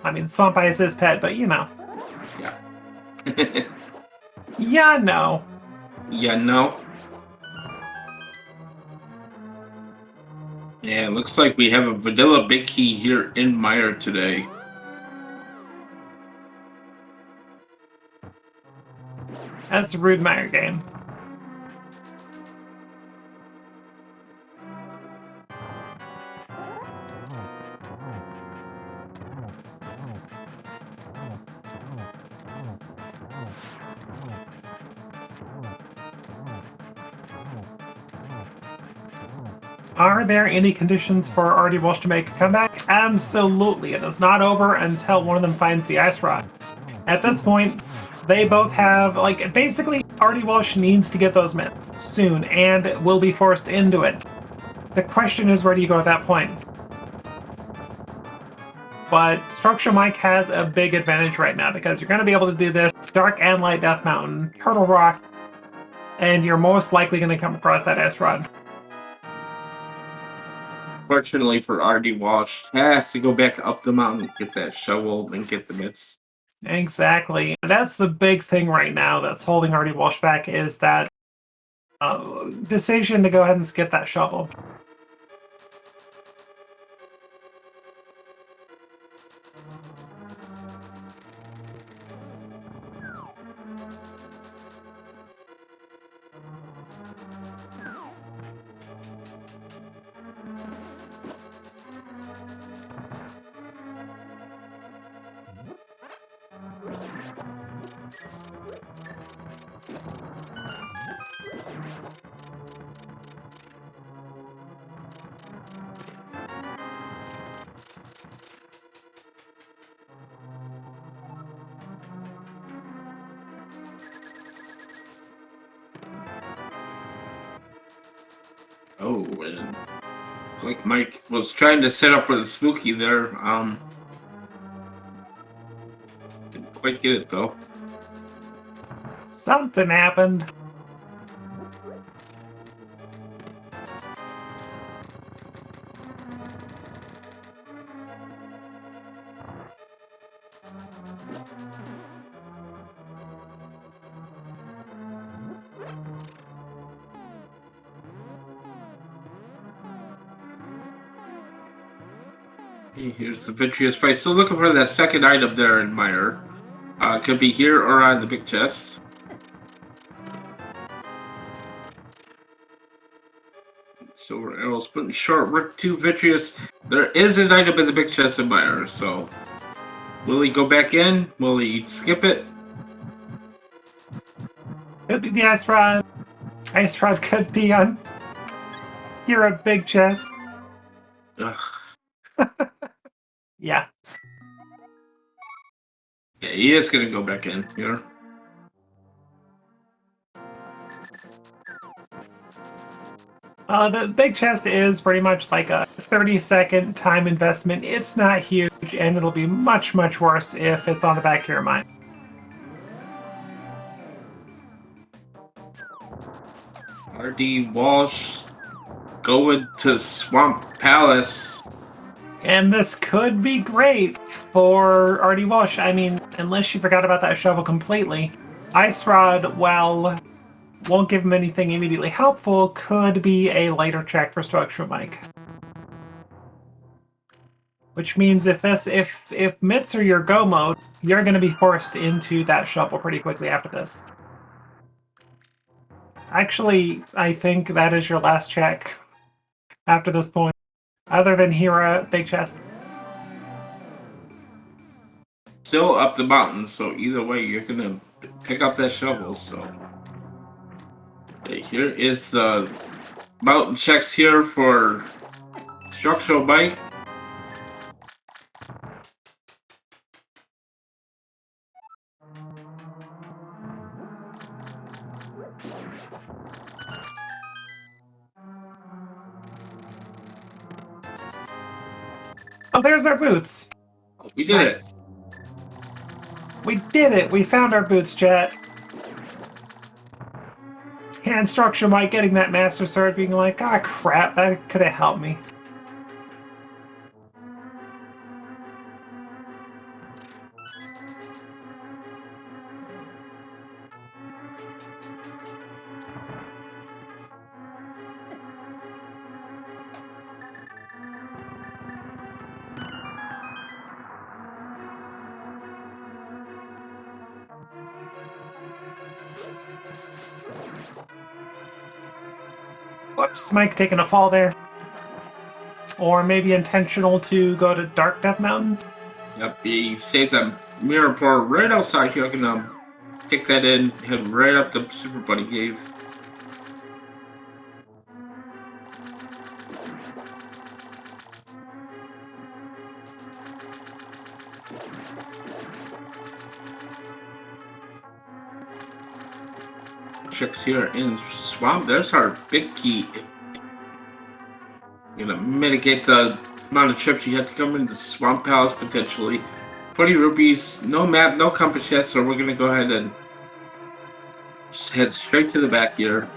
I mean, Swamp Ice is Ped, but you know. Yeah. Yeah, no. Yeah, no. Yeah, it looks like we have a vanilla big key here in Meyer today. That's a rude Meyer game. Are there any conditions for Artie Walsh to make a comeback? Absolutely. It is not over until one of them finds the Ice Rod. At this point, they both have, like, basically, Artie Walsh needs to get those mints soon, and will be forced into it. The question is, where do you go at that point? But Structural Mike has a big advantage right now, because you're going to be able to do this Dark and Light Death Mountain, Turtle Rock, and you're most likely going to come across that Ice Rod. Fortunately for Artie Walsh, has to go back up the mountain, get that shovel, and get the mitts. Exactly. That's the big thing right now that's holding Artie Walsh back, is that decision to go ahead and skip that shovel. Oh, and like Mike was trying to set up for the spooky there. Didn't quite get it though. Something happened. Here's the vitreous price. Still looking for that second item there in Meyer. Could be here or on the big chest. Silver arrows putting short work to vitreous. There is an item in the big chest in Meyer, so will he go back in? Will he skip it? Could be the Ice Rod. Ice Rod could be on here a big chest. Ugh. Yeah. Yeah, he is gonna go back in here. The big chest is pretty much like a 30-second time investment. It's not huge, and it'll be much, much worse if it's on the back of your mind. RD Walsh going to Swamp Palace. And this could be great for RD Walsh. I mean, unless you forgot about that shovel completely. Ice Rod, while won't give him anything immediately helpful, could be a later check for Structural Mike. Which means if mitts are your go mode, you're going to be forced into that shovel pretty quickly after this. Actually, I think that is your last check after this point. Other than Hira, big chest. Still up the mountain, so either way, you're gonna pick up that shovel. So okay, here is the mountain checks here for Structural Mike. Oh, there's our boots. We did it. We did it. We found our boots, chat. And Structure Mike getting that Master Sword being like, ah, crap, that could have helped me. Whoops, Mike taking a fall there. Or maybe intentional to go to Dark Death Mountain. Yep, he saved that mirror pour right outside here. I can take that in, head right up the Super Bunny Cave. Checks here in Swamp. There's our big key. Gonna mitigate the amount of trips you have to come into Swamp Palace potentially. 20 rupees, no map, no compass yet, so we're gonna go ahead and just head straight to the back here.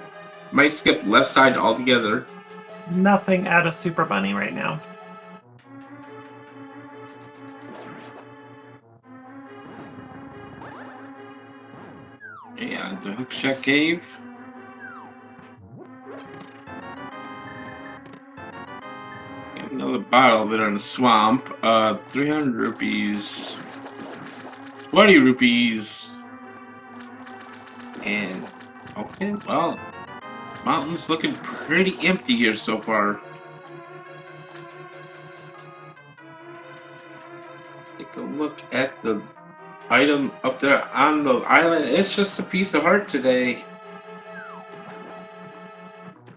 Might skip left side altogether. Nothing out of Super Bunny right now. And the hook check cave. Get another bottle of it in the swamp. 300 rupees. 20 rupees. And okay, well, mountain's looking pretty empty here so far. Take a look at the item up there on the island. It's just a piece of art today.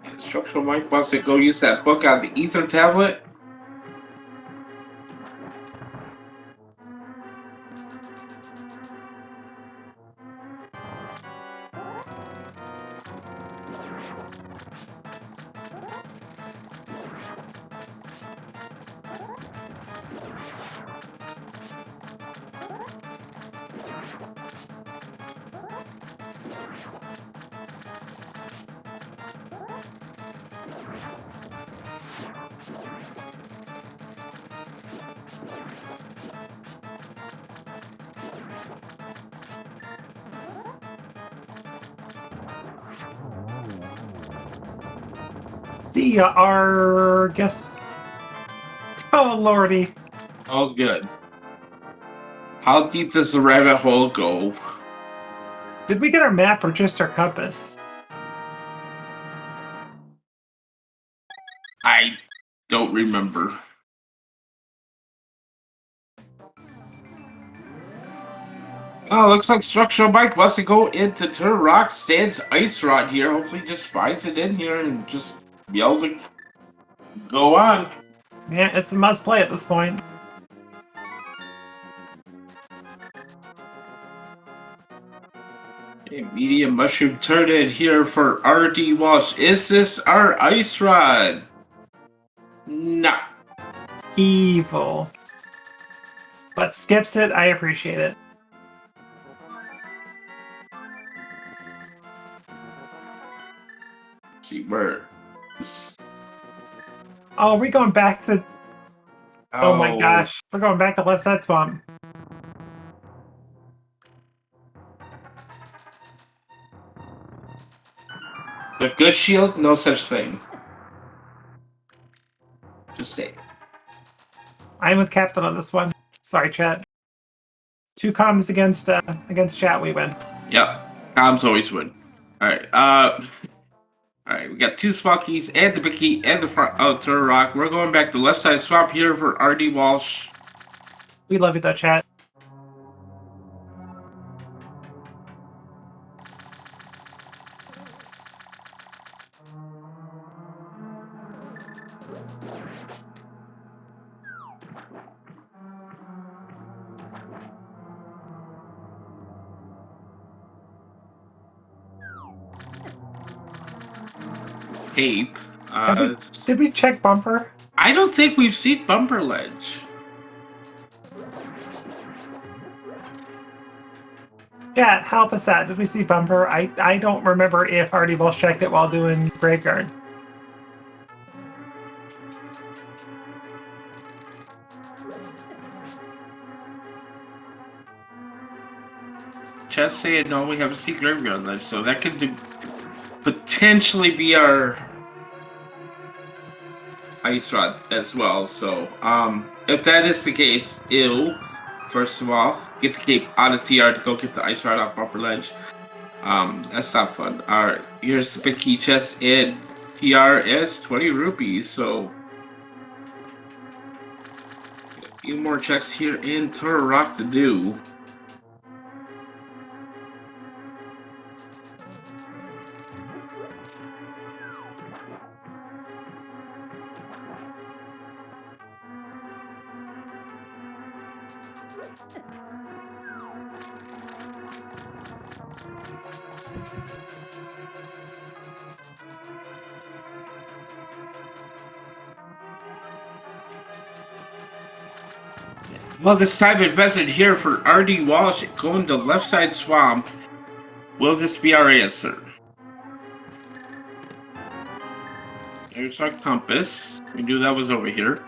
And Structural Mike wants to go use that book on the ether tablet. See ya, Argus. Oh, lordy. Oh, good. How deep does the rabbit hole go? Did we get our map or just our compass? I don't remember. Oh, looks like Structural Mike wants to go into Turrock Stands Ice Rod here. Hopefully just finds it in here and just yells it. Go on. Yeah, it's a must play at this point. Medium mushroom turret here for RD Walsh. Is this our ice rod? No. Evil. But skips it, I appreciate it. Let's see where. Oh, we're going back to... Oh my gosh. We're going back to left side swamp. The good shield? No such thing. Just say. I'm with Captain on this one. Sorry, chat. 2 comms against chat, we win. Yep. Comms always win. Alright, alright, we got 2 Smockies and the Bicky and the front outer rock. We're going back to left side swamp here for RD Walsh. We love you though, chat. Cape. Did we check bumper? I don't think we've seen bumper ledge. Chat, help us out. Did we see bumper? I don't remember if RD Walsh checked it while doing graveyard. Chat saying no, we have a secret graveyard ledge, so that could potentially be our ice rod as well. So, if that is the case, first of all, get the cape out of TR to go get the ice rod off bumper ledge. That's not fun. Alright, here's the big key chest, and TR is 20 rupees, so a few more checks here in Toro Rock to do. Well, this time invested here for RD Walsh going to left side swamp. Will this be our answer? There's our compass. We knew that was over here.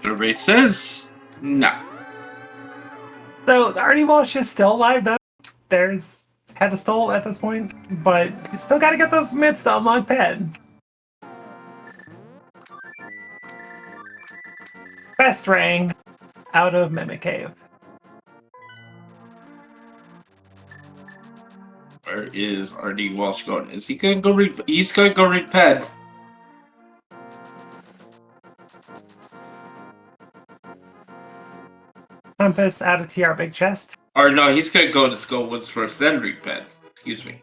Survey says no. So the RD Walsh is still alive though. There's pedestal at this point, but you still gotta get those mitts to unlock ped. Best ring out of Mimic Cave. Where is RD Walsh going? Is he gonna go read? He's gonna go read ped. Compass out of TR big chest. Or no, he's gonna go to Skull Woods first, then read ped. Excuse me.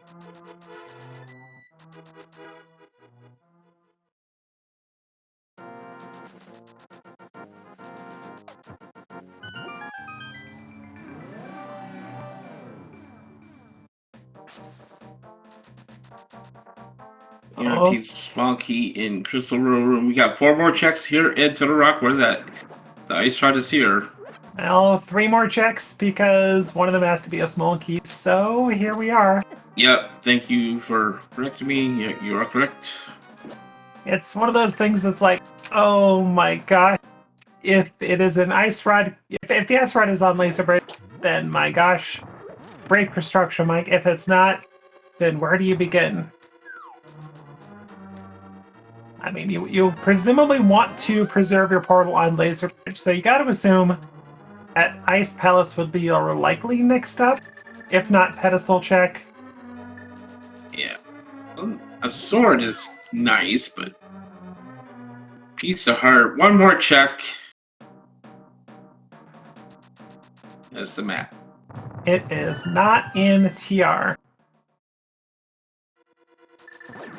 Spunky in Crystal Room. We got 4 more checks here into the rock where the ice rod is here. Well, 3 more checks because one of them has to be a small key. So here we are. Yep. Thank you for correcting me. Yeah, you are correct. It's one of those things that's like, oh my gosh. If it is an ice rod, if the ice rod is on laser bridge, then my gosh, break for structure, Mike. If it's not, then where do you begin? I mean, you presumably want to preserve your portal on laser bridge, so you got to assume that Ice Palace would be your likely next up, if not pedestal check. Yeah, a sword is nice, but piece of heart. 1 more check. That's the map. It is not in TR.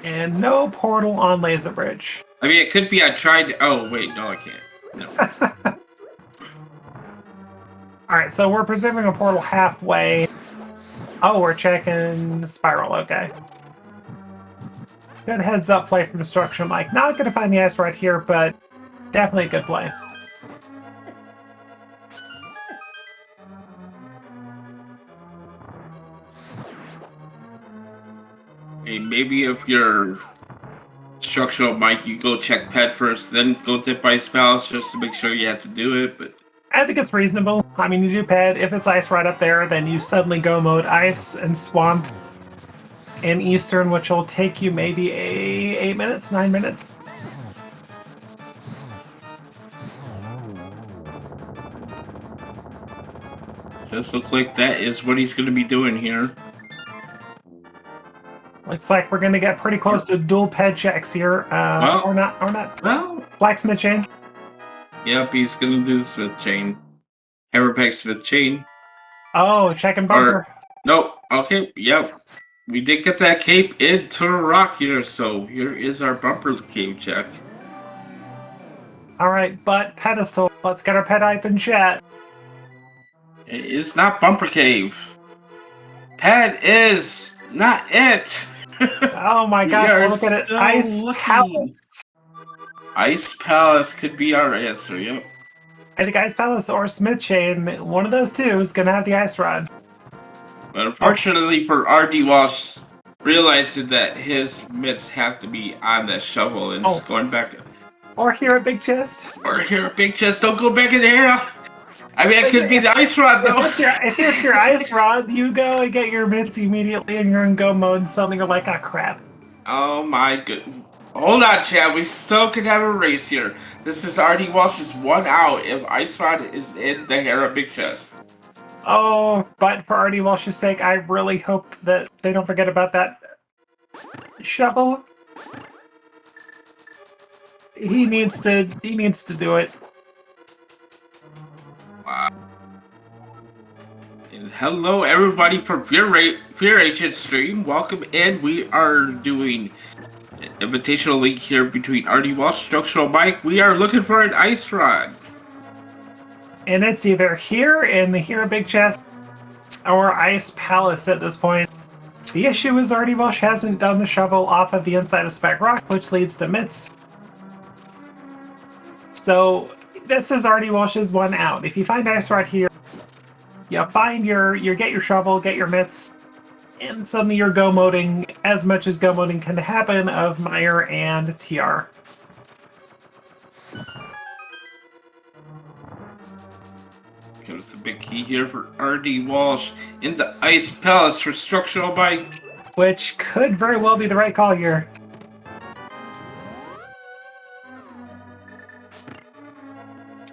And no portal on laser bridge. I mean, it could be I tried to... Oh, wait, no, I can't. No. Alright, so we're preserving a portal halfway. Oh, we're checking Spiral, okay. Good heads up play from Destruction Mike. Not gonna find the ice right here, but definitely a good play. Hey, maybe if you're structural Mike, you go check pet first, then go dip ice palace just to make sure you have to do it, but I think it's reasonable. I mean, you do pad. If it's ice right up there, then you suddenly go mode ice and swamp in Eastern, which will take you maybe 8 minutes, 9 minutes. just look like that is what he's going to be doing here. Looks like we're going to get pretty close to dual ped checks here. Or not. Well, Blacksmith chain. yep, he's going to do the Smith chain. Hammerpack Smith chain. Oh, checking bumper. Nope, okay, yep. We did get that cape into rock here, so here is our bumper cave check. All right, but pedestal. Let's get our pet hype in chat. It is not bumper cave. Pet is not it. Oh my gosh, well, look at it. Ice Palace. Ice Palace could be our answer, yep. I think Ice Palace or Smith Chain, one of those two is going to have the ice rod. But unfortunately for RD Walsh, realizing that his mitts have to be on that shovel and just going back. Or here at Big Chest. Or here at Big Chest, don't go back in there. I mean, it could be the ice rod, though. If it's your ice rod, you go and get your mitts immediately and you're in go mode and suddenly you're like, ah, crap. Oh my goodness. Hold on, Chad. We still could have a race here. This is RD Walsh's 1 out if ice rod is in the Hera Big Chest. Oh, but for RD Walsh's sake, I really hope that they don't forget about that shovel. He needs to do it. Wow. And hello everybody from Fear Agent stream. Welcome in. We are doing an invitational link here between RD Walsh, Structural Mike. We are looking for an ice rod. And it's either here in the Hero Big Chest or Ice Palace at this point. The issue is RD Walsh hasn't done the shovel off of the inside of Spec Rock, which leads to mitts. So this is RD Walsh's 1 out. If you find ice rod here, you find you get your shovel, get your mitts, and suddenly you're go moding as much as go moding can happen of Meyer and TR. Here's the big key here for RD Walsh in the Ice Palace for Structural Mike. Which could very well be the right call here.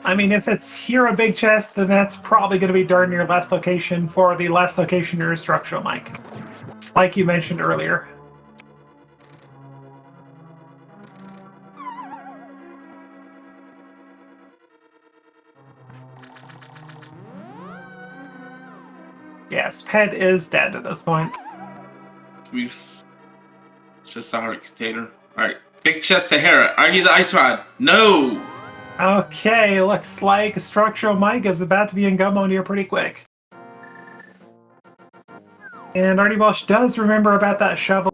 I mean, if it's here a big chest, then that's probably going to be darn near last location for the last Locationeers Structural Mike. Like you mentioned earlier. Yes, Ped is dead at this point. It's just a heart container. Alright, Big Chest Sahara. I need the ice rod. No! Okay, looks like Structural Mike is about to be in go mode here pretty quick. And RD Walsh does remember about that shovel.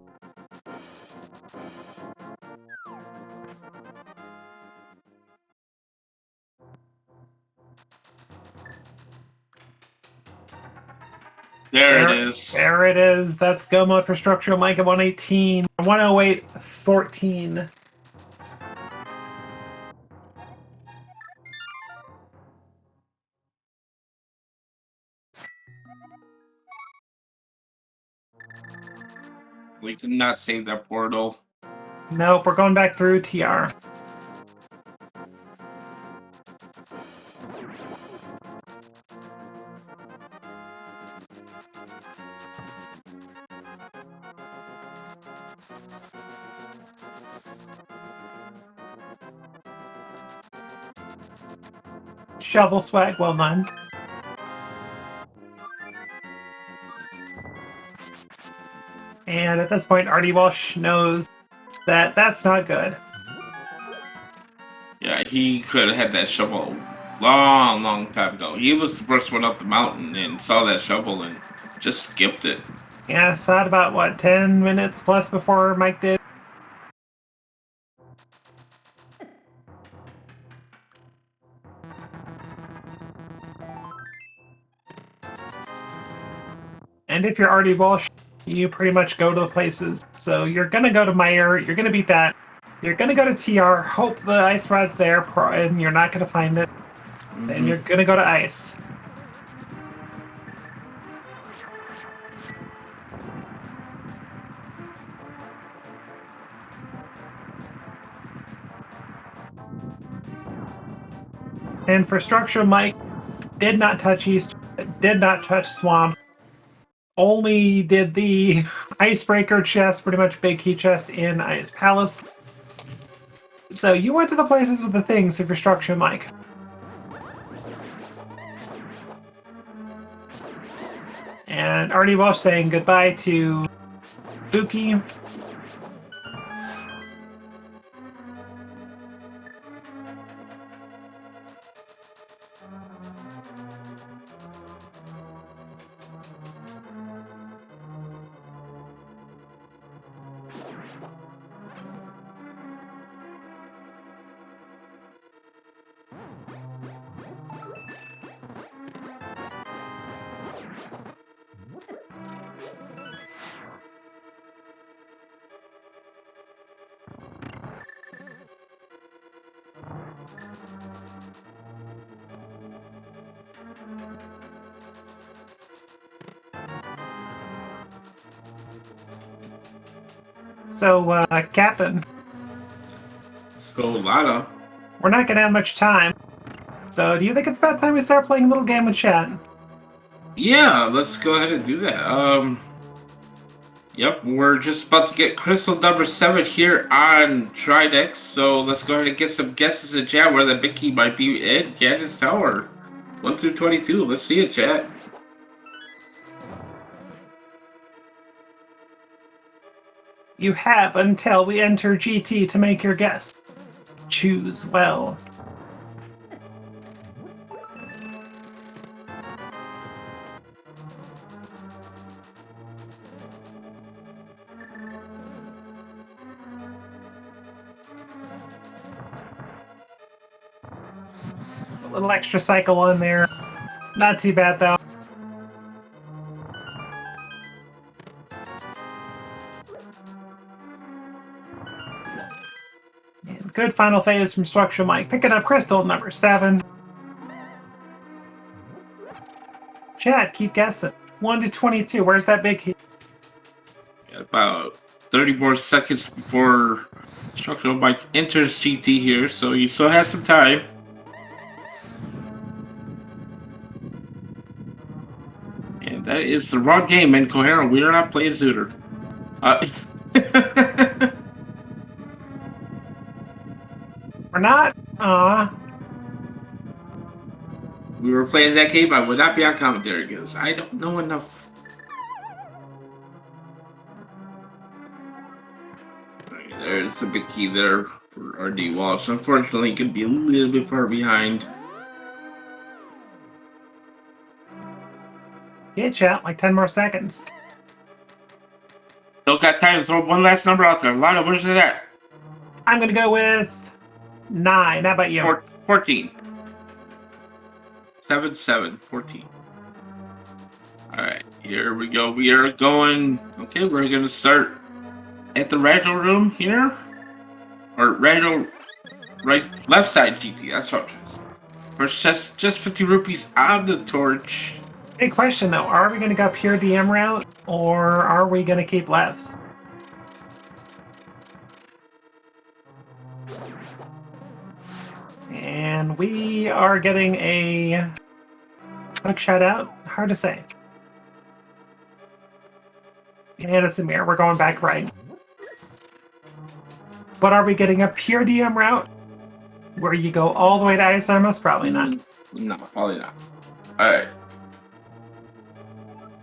There it is. There it is. That's go mode for Structural Mike at 118. 108.14. We could not save that portal. Nope, we're going back through TR. Shovel swag, well done. And at this point, RD Walsh knows that that's not good. Yeah, he could have had that shovel long time ago. He was the first one up the mountain and saw that shovel and just skipped it. Yeah, I saw it about, what, 10 minutes plus before Mike did. And if you're already Walsh, you pretty much go to the places. So you're going to go to Meyer, you're going to beat that. You're going to go to TR, hope the ice rod's there, and you're not going to find it. Then you're going to go to ice. And for structure, Mike did not touch East, did not touch Swamp. Only did the Icebreaker chest, pretty much big key chest in Ice Palace. So you went to the places with the things of your structure, Mike. And Artie Walsh saying goodbye to Buki. So, Captain, So Lana. we're not going to have much time. So, do you think it's about time we start playing a little game with chat? Yeah, let's go ahead and do that. Yep, we're just about to get crystal number 7 here on Tridex, so let's go ahead and get some guesses in chat where the big key might be in Candace Tower. 1 through 22, let's see it, chat. You have until we enter GT to make your guess. Choose well. A little extra cycle on there. Not too bad though. And good final phase from Structure Mike. Picking up crystal number 7. Chat, keep guessing. 1 to 22. Where's that big key? About 30 more seconds before Structural Mike enters GT here, so you still have some time. And that is the wrong game, Incoherent. We are not playing Zooter. We're not? We were playing that game, I would not be on commentary because I don't know enough. Right, there's the big key there for RD Walsh. Unfortunately, it could be a little bit far behind. Yeah, chat, like 10 more seconds. Still got time to throw one last number out there. Lana, where's it at? I'm going to go with 9. How about you? 14. 7, 7, 14. Alright, here we go. We are going... Okay, we're going to start at the Randall room here. Or Randall... Right, left side GT. That's what I'm trying to say. First, just 50 rupees on the torch. Big question though, are we going to go pure DM route, or are we going to keep left? And we are getting a quick shout out. Hard to say. And it's a mirror. We're going back right. But are we getting a pure DM route? Where you go all the way to Ice Armos? Probably not. No, probably not. Alright.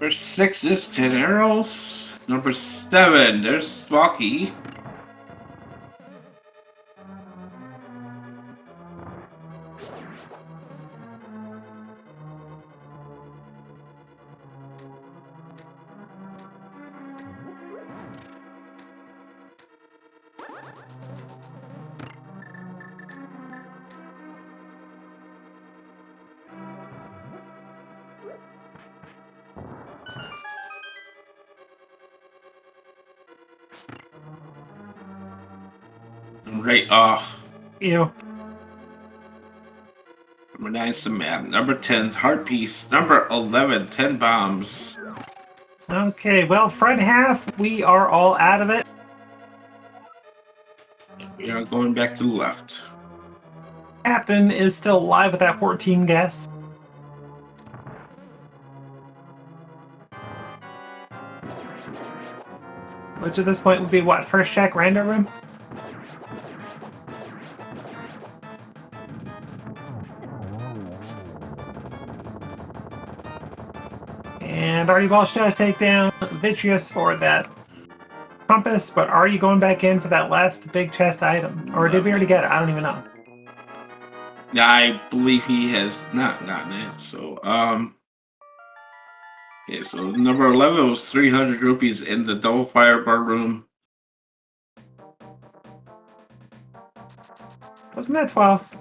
Number 6 is 10 arrows. Number 7, there's Spocky. Right. Ew. Number 9, Samam. Number 10, Heart Piece. Number 11, 10 Bombs. Okay, well, front half, we are all out of it. We are going back to the left. Captain is still alive with that 14 guess. Which at this point would be what? First check, random room? And Artie Walsh does take down Vitreous for that compass, but are you going back in for that last big chest item? Or did we already get it? I don't even know. Yeah, I believe he has not gotten it. So, yeah, so number 11 was 300 rupees in the double fire bar room. Wasn't that 12?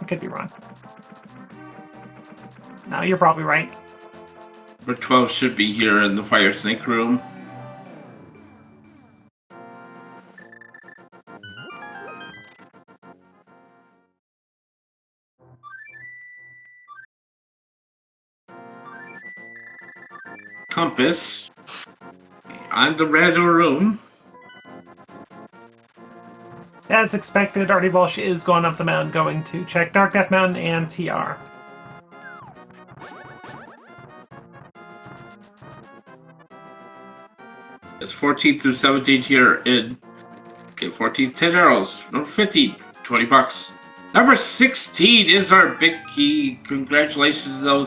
I could be wrong. No, you're probably right. Number 12 should be here in the fire snake room. Compass on the random room. As expected, Artie Walsh is going up the mountain, going to check Dark Death Mountain and TR. It's 14 through 17 here in. Okay, 14, 10 arrows. Number 15, 20 bucks. Number 16 is our big key. Congratulations, though,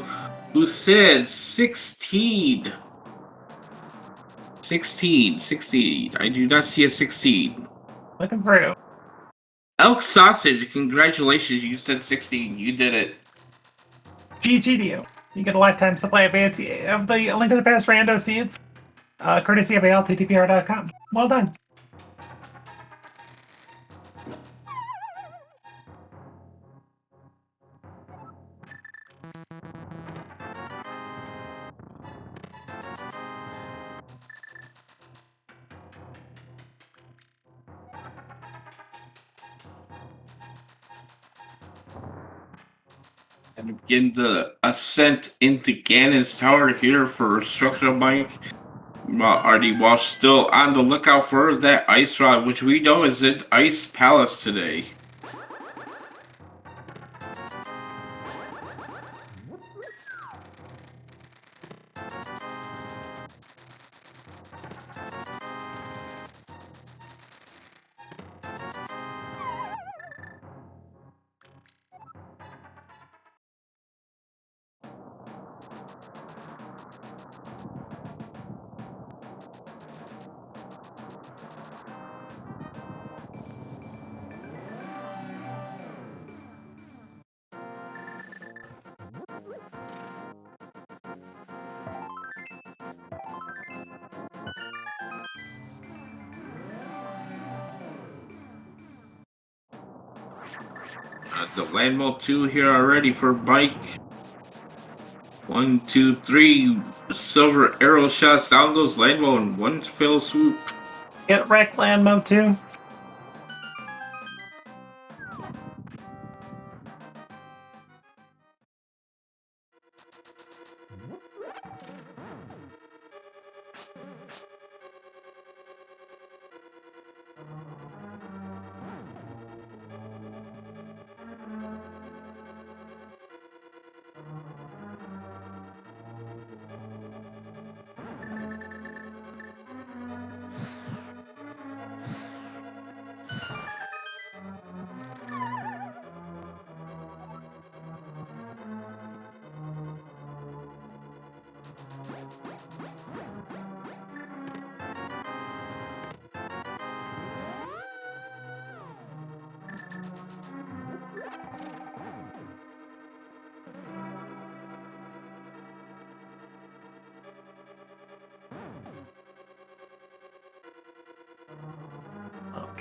who said 16. 16. I do not see a 16. Looking through. Elk Sausage, congratulations. You said 16. You did it. GG to you. You get a lifetime supply of the Link to the Past rando seeds, courtesy of ALTTPR.com. Well done. And begin the ascent into Ganon's Tower here for Structural Mike. Artie Walsh still on the lookout for that ice rod, which we know is in Ice Palace today. The landmill 2 here already for Mike. 1, 2, 3 silver arrow shots down those landmill in one fell swoop. Get wrecked, land mode 2.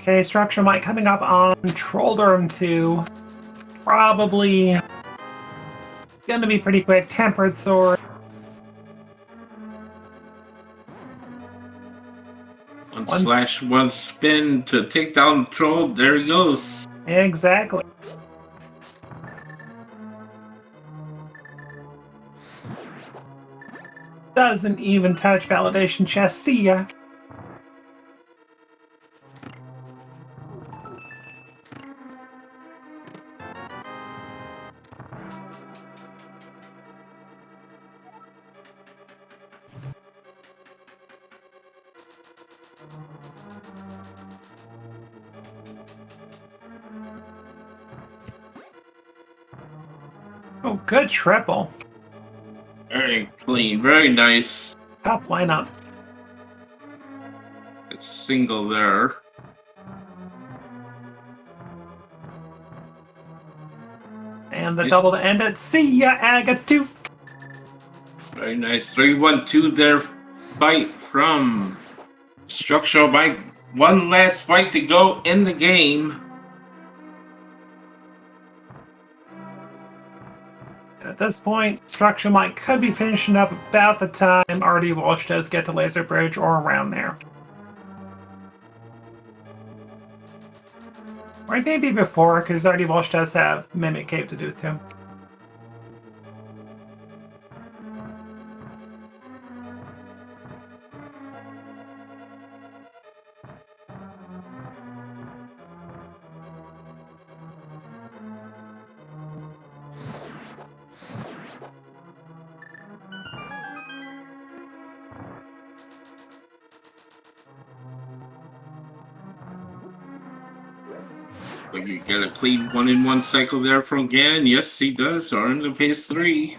Okay, Structure Mike coming up on Trolldurm 2. Probably gonna be pretty quick. Tempered Sword. One spin to take down the troll. There he goes. Exactly. Doesn't even touch validation chest. See ya. Oh, good triple. Very clean. Very nice. Top lineup. It's single there. And the double to end it. See ya, Aga 2. Very nice. 3-1-2 there. Fight from Structural Mike. One last fight to go in the game. At this point, Structure Mike could be finishing up about the time RD Walsh does get to Laser Bridge or around there. Or maybe before, because RD Walsh does have Mimic Cave to do too. But you get a clean 1-in-1 cycle there from Gannon. Yes, he does. Or into phase 3.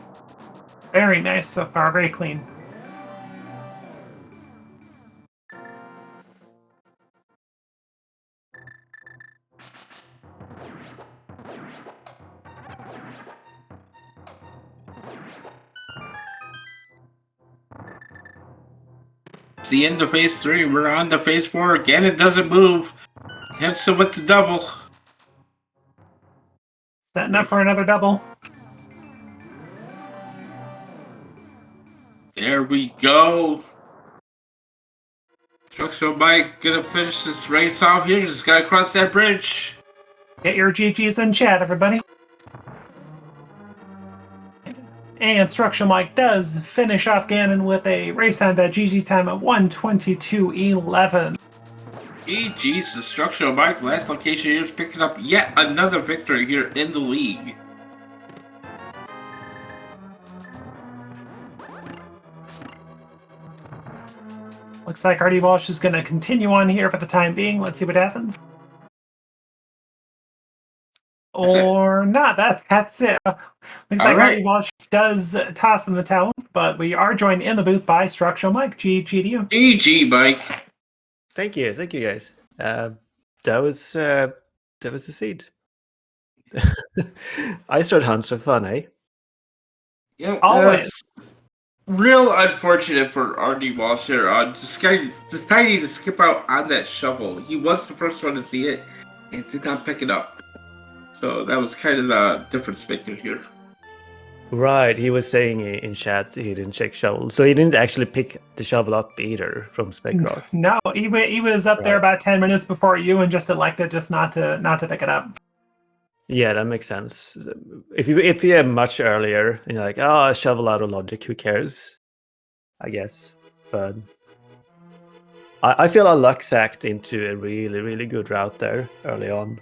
Very nice so far, very clean. It's the end of phase 3. We're on to phase 4. Gannon doesn't move. Hits him with the double. Setting up for another double. There we go. Structural Mike gonna finish this race off here. Just gotta cross that bridge. Get your GGs in chat, everybody. And Structural Mike does finish off Gannon with a race time to GG time of 1:22.11. GG's to Structural Mike. Last Locationeers picking up yet another victory here in the league. Looks like RD Walsh is going to continue on here for the time being. Let's see what happens. Or not. That's it. Looks like RD Walsh does toss in the towel, but we are joined in the booth by Structural Mike. GG to you. GG, Mike. Thank you guys. That was the seed. I started hunts for fun, eh? Yeah, always. Real unfortunate for RD Walsh here. Deciding to skip out on that shovel. He was the first one to see it and did not pick it up. So that was kind of the difference maker here. Right, he was saying in chat he didn't check shovel, so he didn't actually pick the shovel up either from Spec-Rock. No, he was up there about 10 minutes before you and just elected just not to pick it up. Yeah, that makes sense. If you have much earlier and you're like, oh, shovel out of logic, who cares? I guess, but I feel I luck sacked into a really, really good route there early on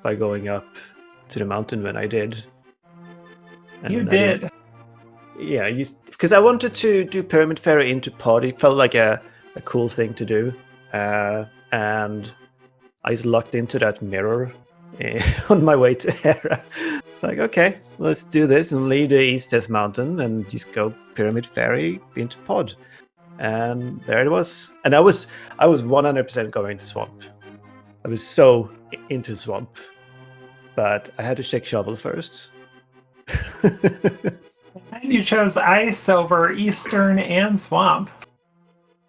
by going up to the mountain when I did. And you did. Yeah, because I wanted to do Pyramid Ferry into pod. It felt like a cool thing to do. And I just locked into that mirror on my way to Hera. It's like, okay, let's do this and leave the East Death Mountain and just go Pyramid Ferry into pod. And there it was. And I was 100% going to Swamp. I was so into Swamp. But I had to check shovel first. And you chose Ice over Eastern and Swamp.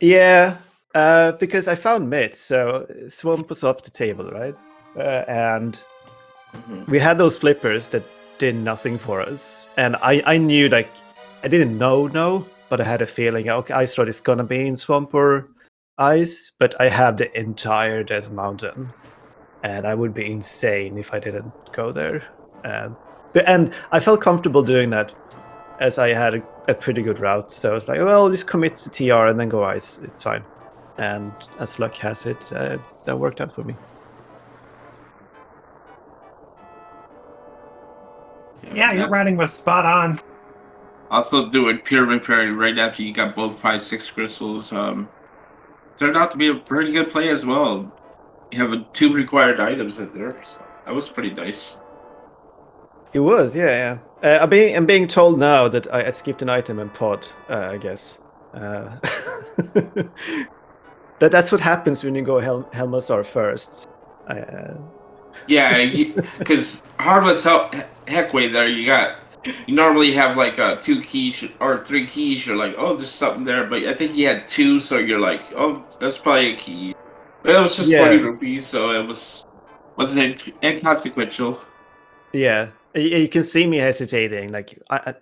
Yeah, because I found Myth, so Swamp was off the table, right? And we had those flippers that did nothing for us. And I knew, like, I didn't know, but I had a feeling, okay, Ice Rod is gonna be in Swamp or ice, but I have the entire Death Mountain, and I would be insane if I didn't go there. And I felt comfortable doing that, as I had a pretty good route. So I was like, well, just commit to TR and then go ice. It's fine. And as luck has it, that worked out for me. Yeah, your routing was spot on. Also doing Pyramid Fairy right after you got both 5-6 crystals. Turned out to be a pretty good play as well. You have 2 required items in there, so that was pretty nice. It was, yeah. I'm being told now that I skipped an item in pod, I guess. That's what happens when you go Helmazar first. Yeah, because Hardless Heckway there, you normally have like 2 keys or 3 keys. You're like, oh, there's something there, but I think you had 2, so you're like, oh, that's probably a key. But it was just 20 rupees, so it wasn't inconsequential. Yeah, you can see me hesitating. Like I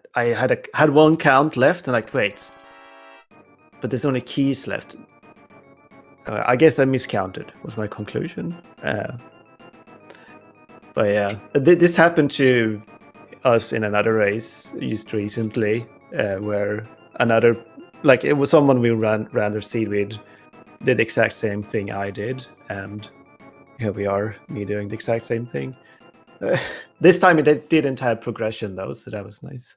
had 1 count left, and like, wait, but there's only keys left. I guess I miscounted, was my conclusion. But yeah, this happened to us in another race just recently, where it was someone we ran their seed with, did the exact same thing I did, and here we are, me doing the exact same thing. This time it didn't have progression though, so that was nice.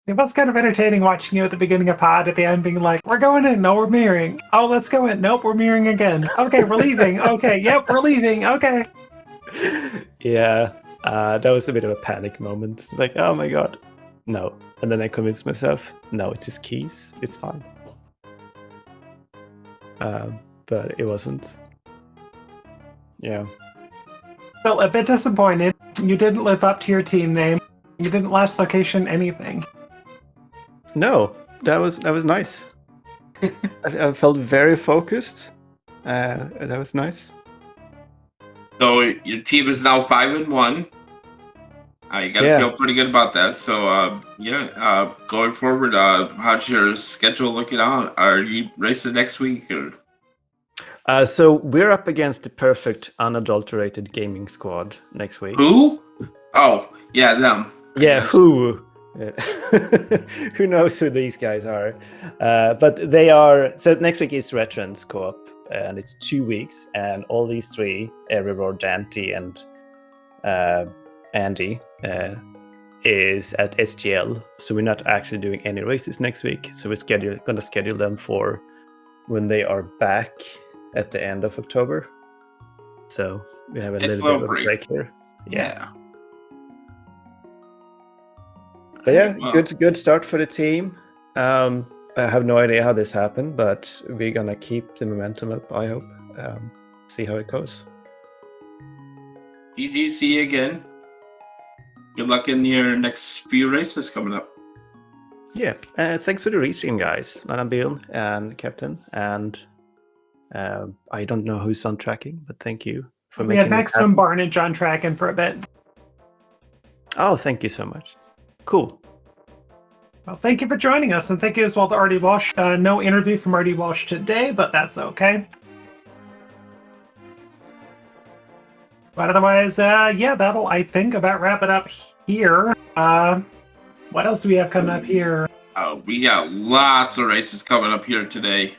It was kind of entertaining watching you at the beginning of pod, at the end being like, we're going in, no, we're mirroring. Oh, let's go in. Nope, we're mirroring again. Okay, we're leaving. Okay, yep, we're leaving. Okay. Yeah, that was a bit of a panic moment. Like, oh my god, no. And then I convinced myself, no, it's just keys. It's fine. But it wasn't. Yeah. Still a bit disappointed. You didn't live up to your team name. You didn't last location anything. No, that was nice. I felt very focused. That was nice. So your team is now 5-1. You gotta feel pretty good about that. So going forward, how's your schedule looking out? Are you racing next week? Or? So we're up against the perfect unadulterated gaming squad next week. Who? Oh, yeah, them. Yeah, who? Who knows who these guys are? But they are. So next week is Veterans Co-op, and it's 2 weeks, and all these 3, Everroar, Dante, and Andy, is at SGL. So we're not actually doing any races next week. So we're gonna schedule them for when they are back at the end of October. So we have a little bit of a break here. Yeah. But yeah, good start for the team. I have no idea how this happened, but we're gonna keep the momentum up, I hope. See how it goes. GGC again. Good luck in your next few races coming up. Yeah, thanks for the restream, guys. Bill and Captain. And I don't know who's on tracking, but thank you for making this happen. We had Maximum Barnage on tracking for a bit. Oh, thank you so much. Cool. Well, thank you for joining us, and thank you as well to Artie Walsh. No interview from Artie Walsh today, but that's okay. But otherwise, that'll, I think, about wrap it up here. What else do we have coming up here? We got lots of races coming up here today.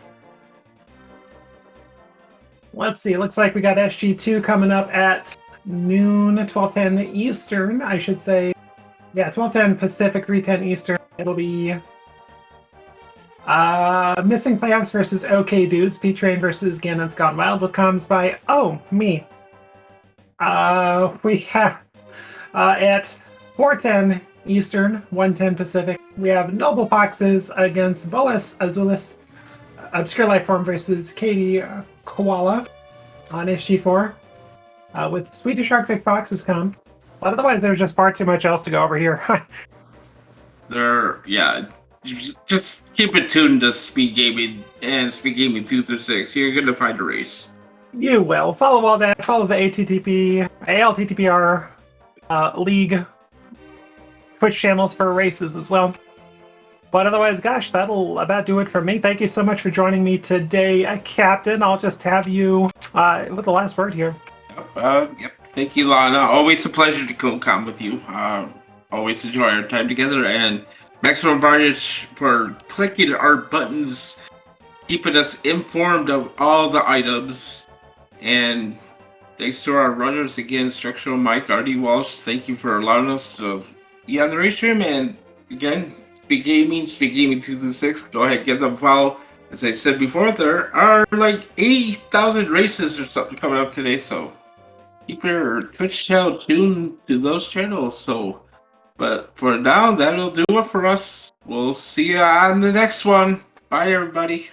Let's see. It looks like we got SG2 coming up at noon, 12:10 Eastern, I should say. Yeah, 12:10 Pacific, 3:10 Eastern. It'll be Missing Playoffs versus OK Dudes, P-Train versus Ganon's Gone Wild with comms by, me. We have at 4:10 Eastern, 1:10 Pacific, we have Noble Foxes against Bolas Azulis, Obscure Lifeform versus Katie Koala on SG4, with Swedish Arctic Foxes come. But otherwise, there's just far too much else to go over here. Just keep it tuned to SpeedGaming and SpeedGaming 2 through 6. You're gonna find a race. You will. Follow all that. Follow the ALTTPR League Twitch channels for races as well. But otherwise, gosh, that'll about do it for me. Thank you so much for joining me today, Captain. I'll just have you with the last word here. Yep. Thank you, Lana. Always a pleasure to co-com with you. Always enjoy our time together. And Maximum Barnage for clicking our buttons, keeping us informed of all the items. And thanks to our runners again, Structural Mike, Artie Walsh. Thank you for allowing us to be on the race stream. And again, SpeedGaming 226. Go ahead, give them a follow. As I said before, there are like 80,000 races or something coming up today, so keep your Twitch channel tuned to those channels. So, but for now, that'll do it for us. We'll see you on the next one. Bye, everybody.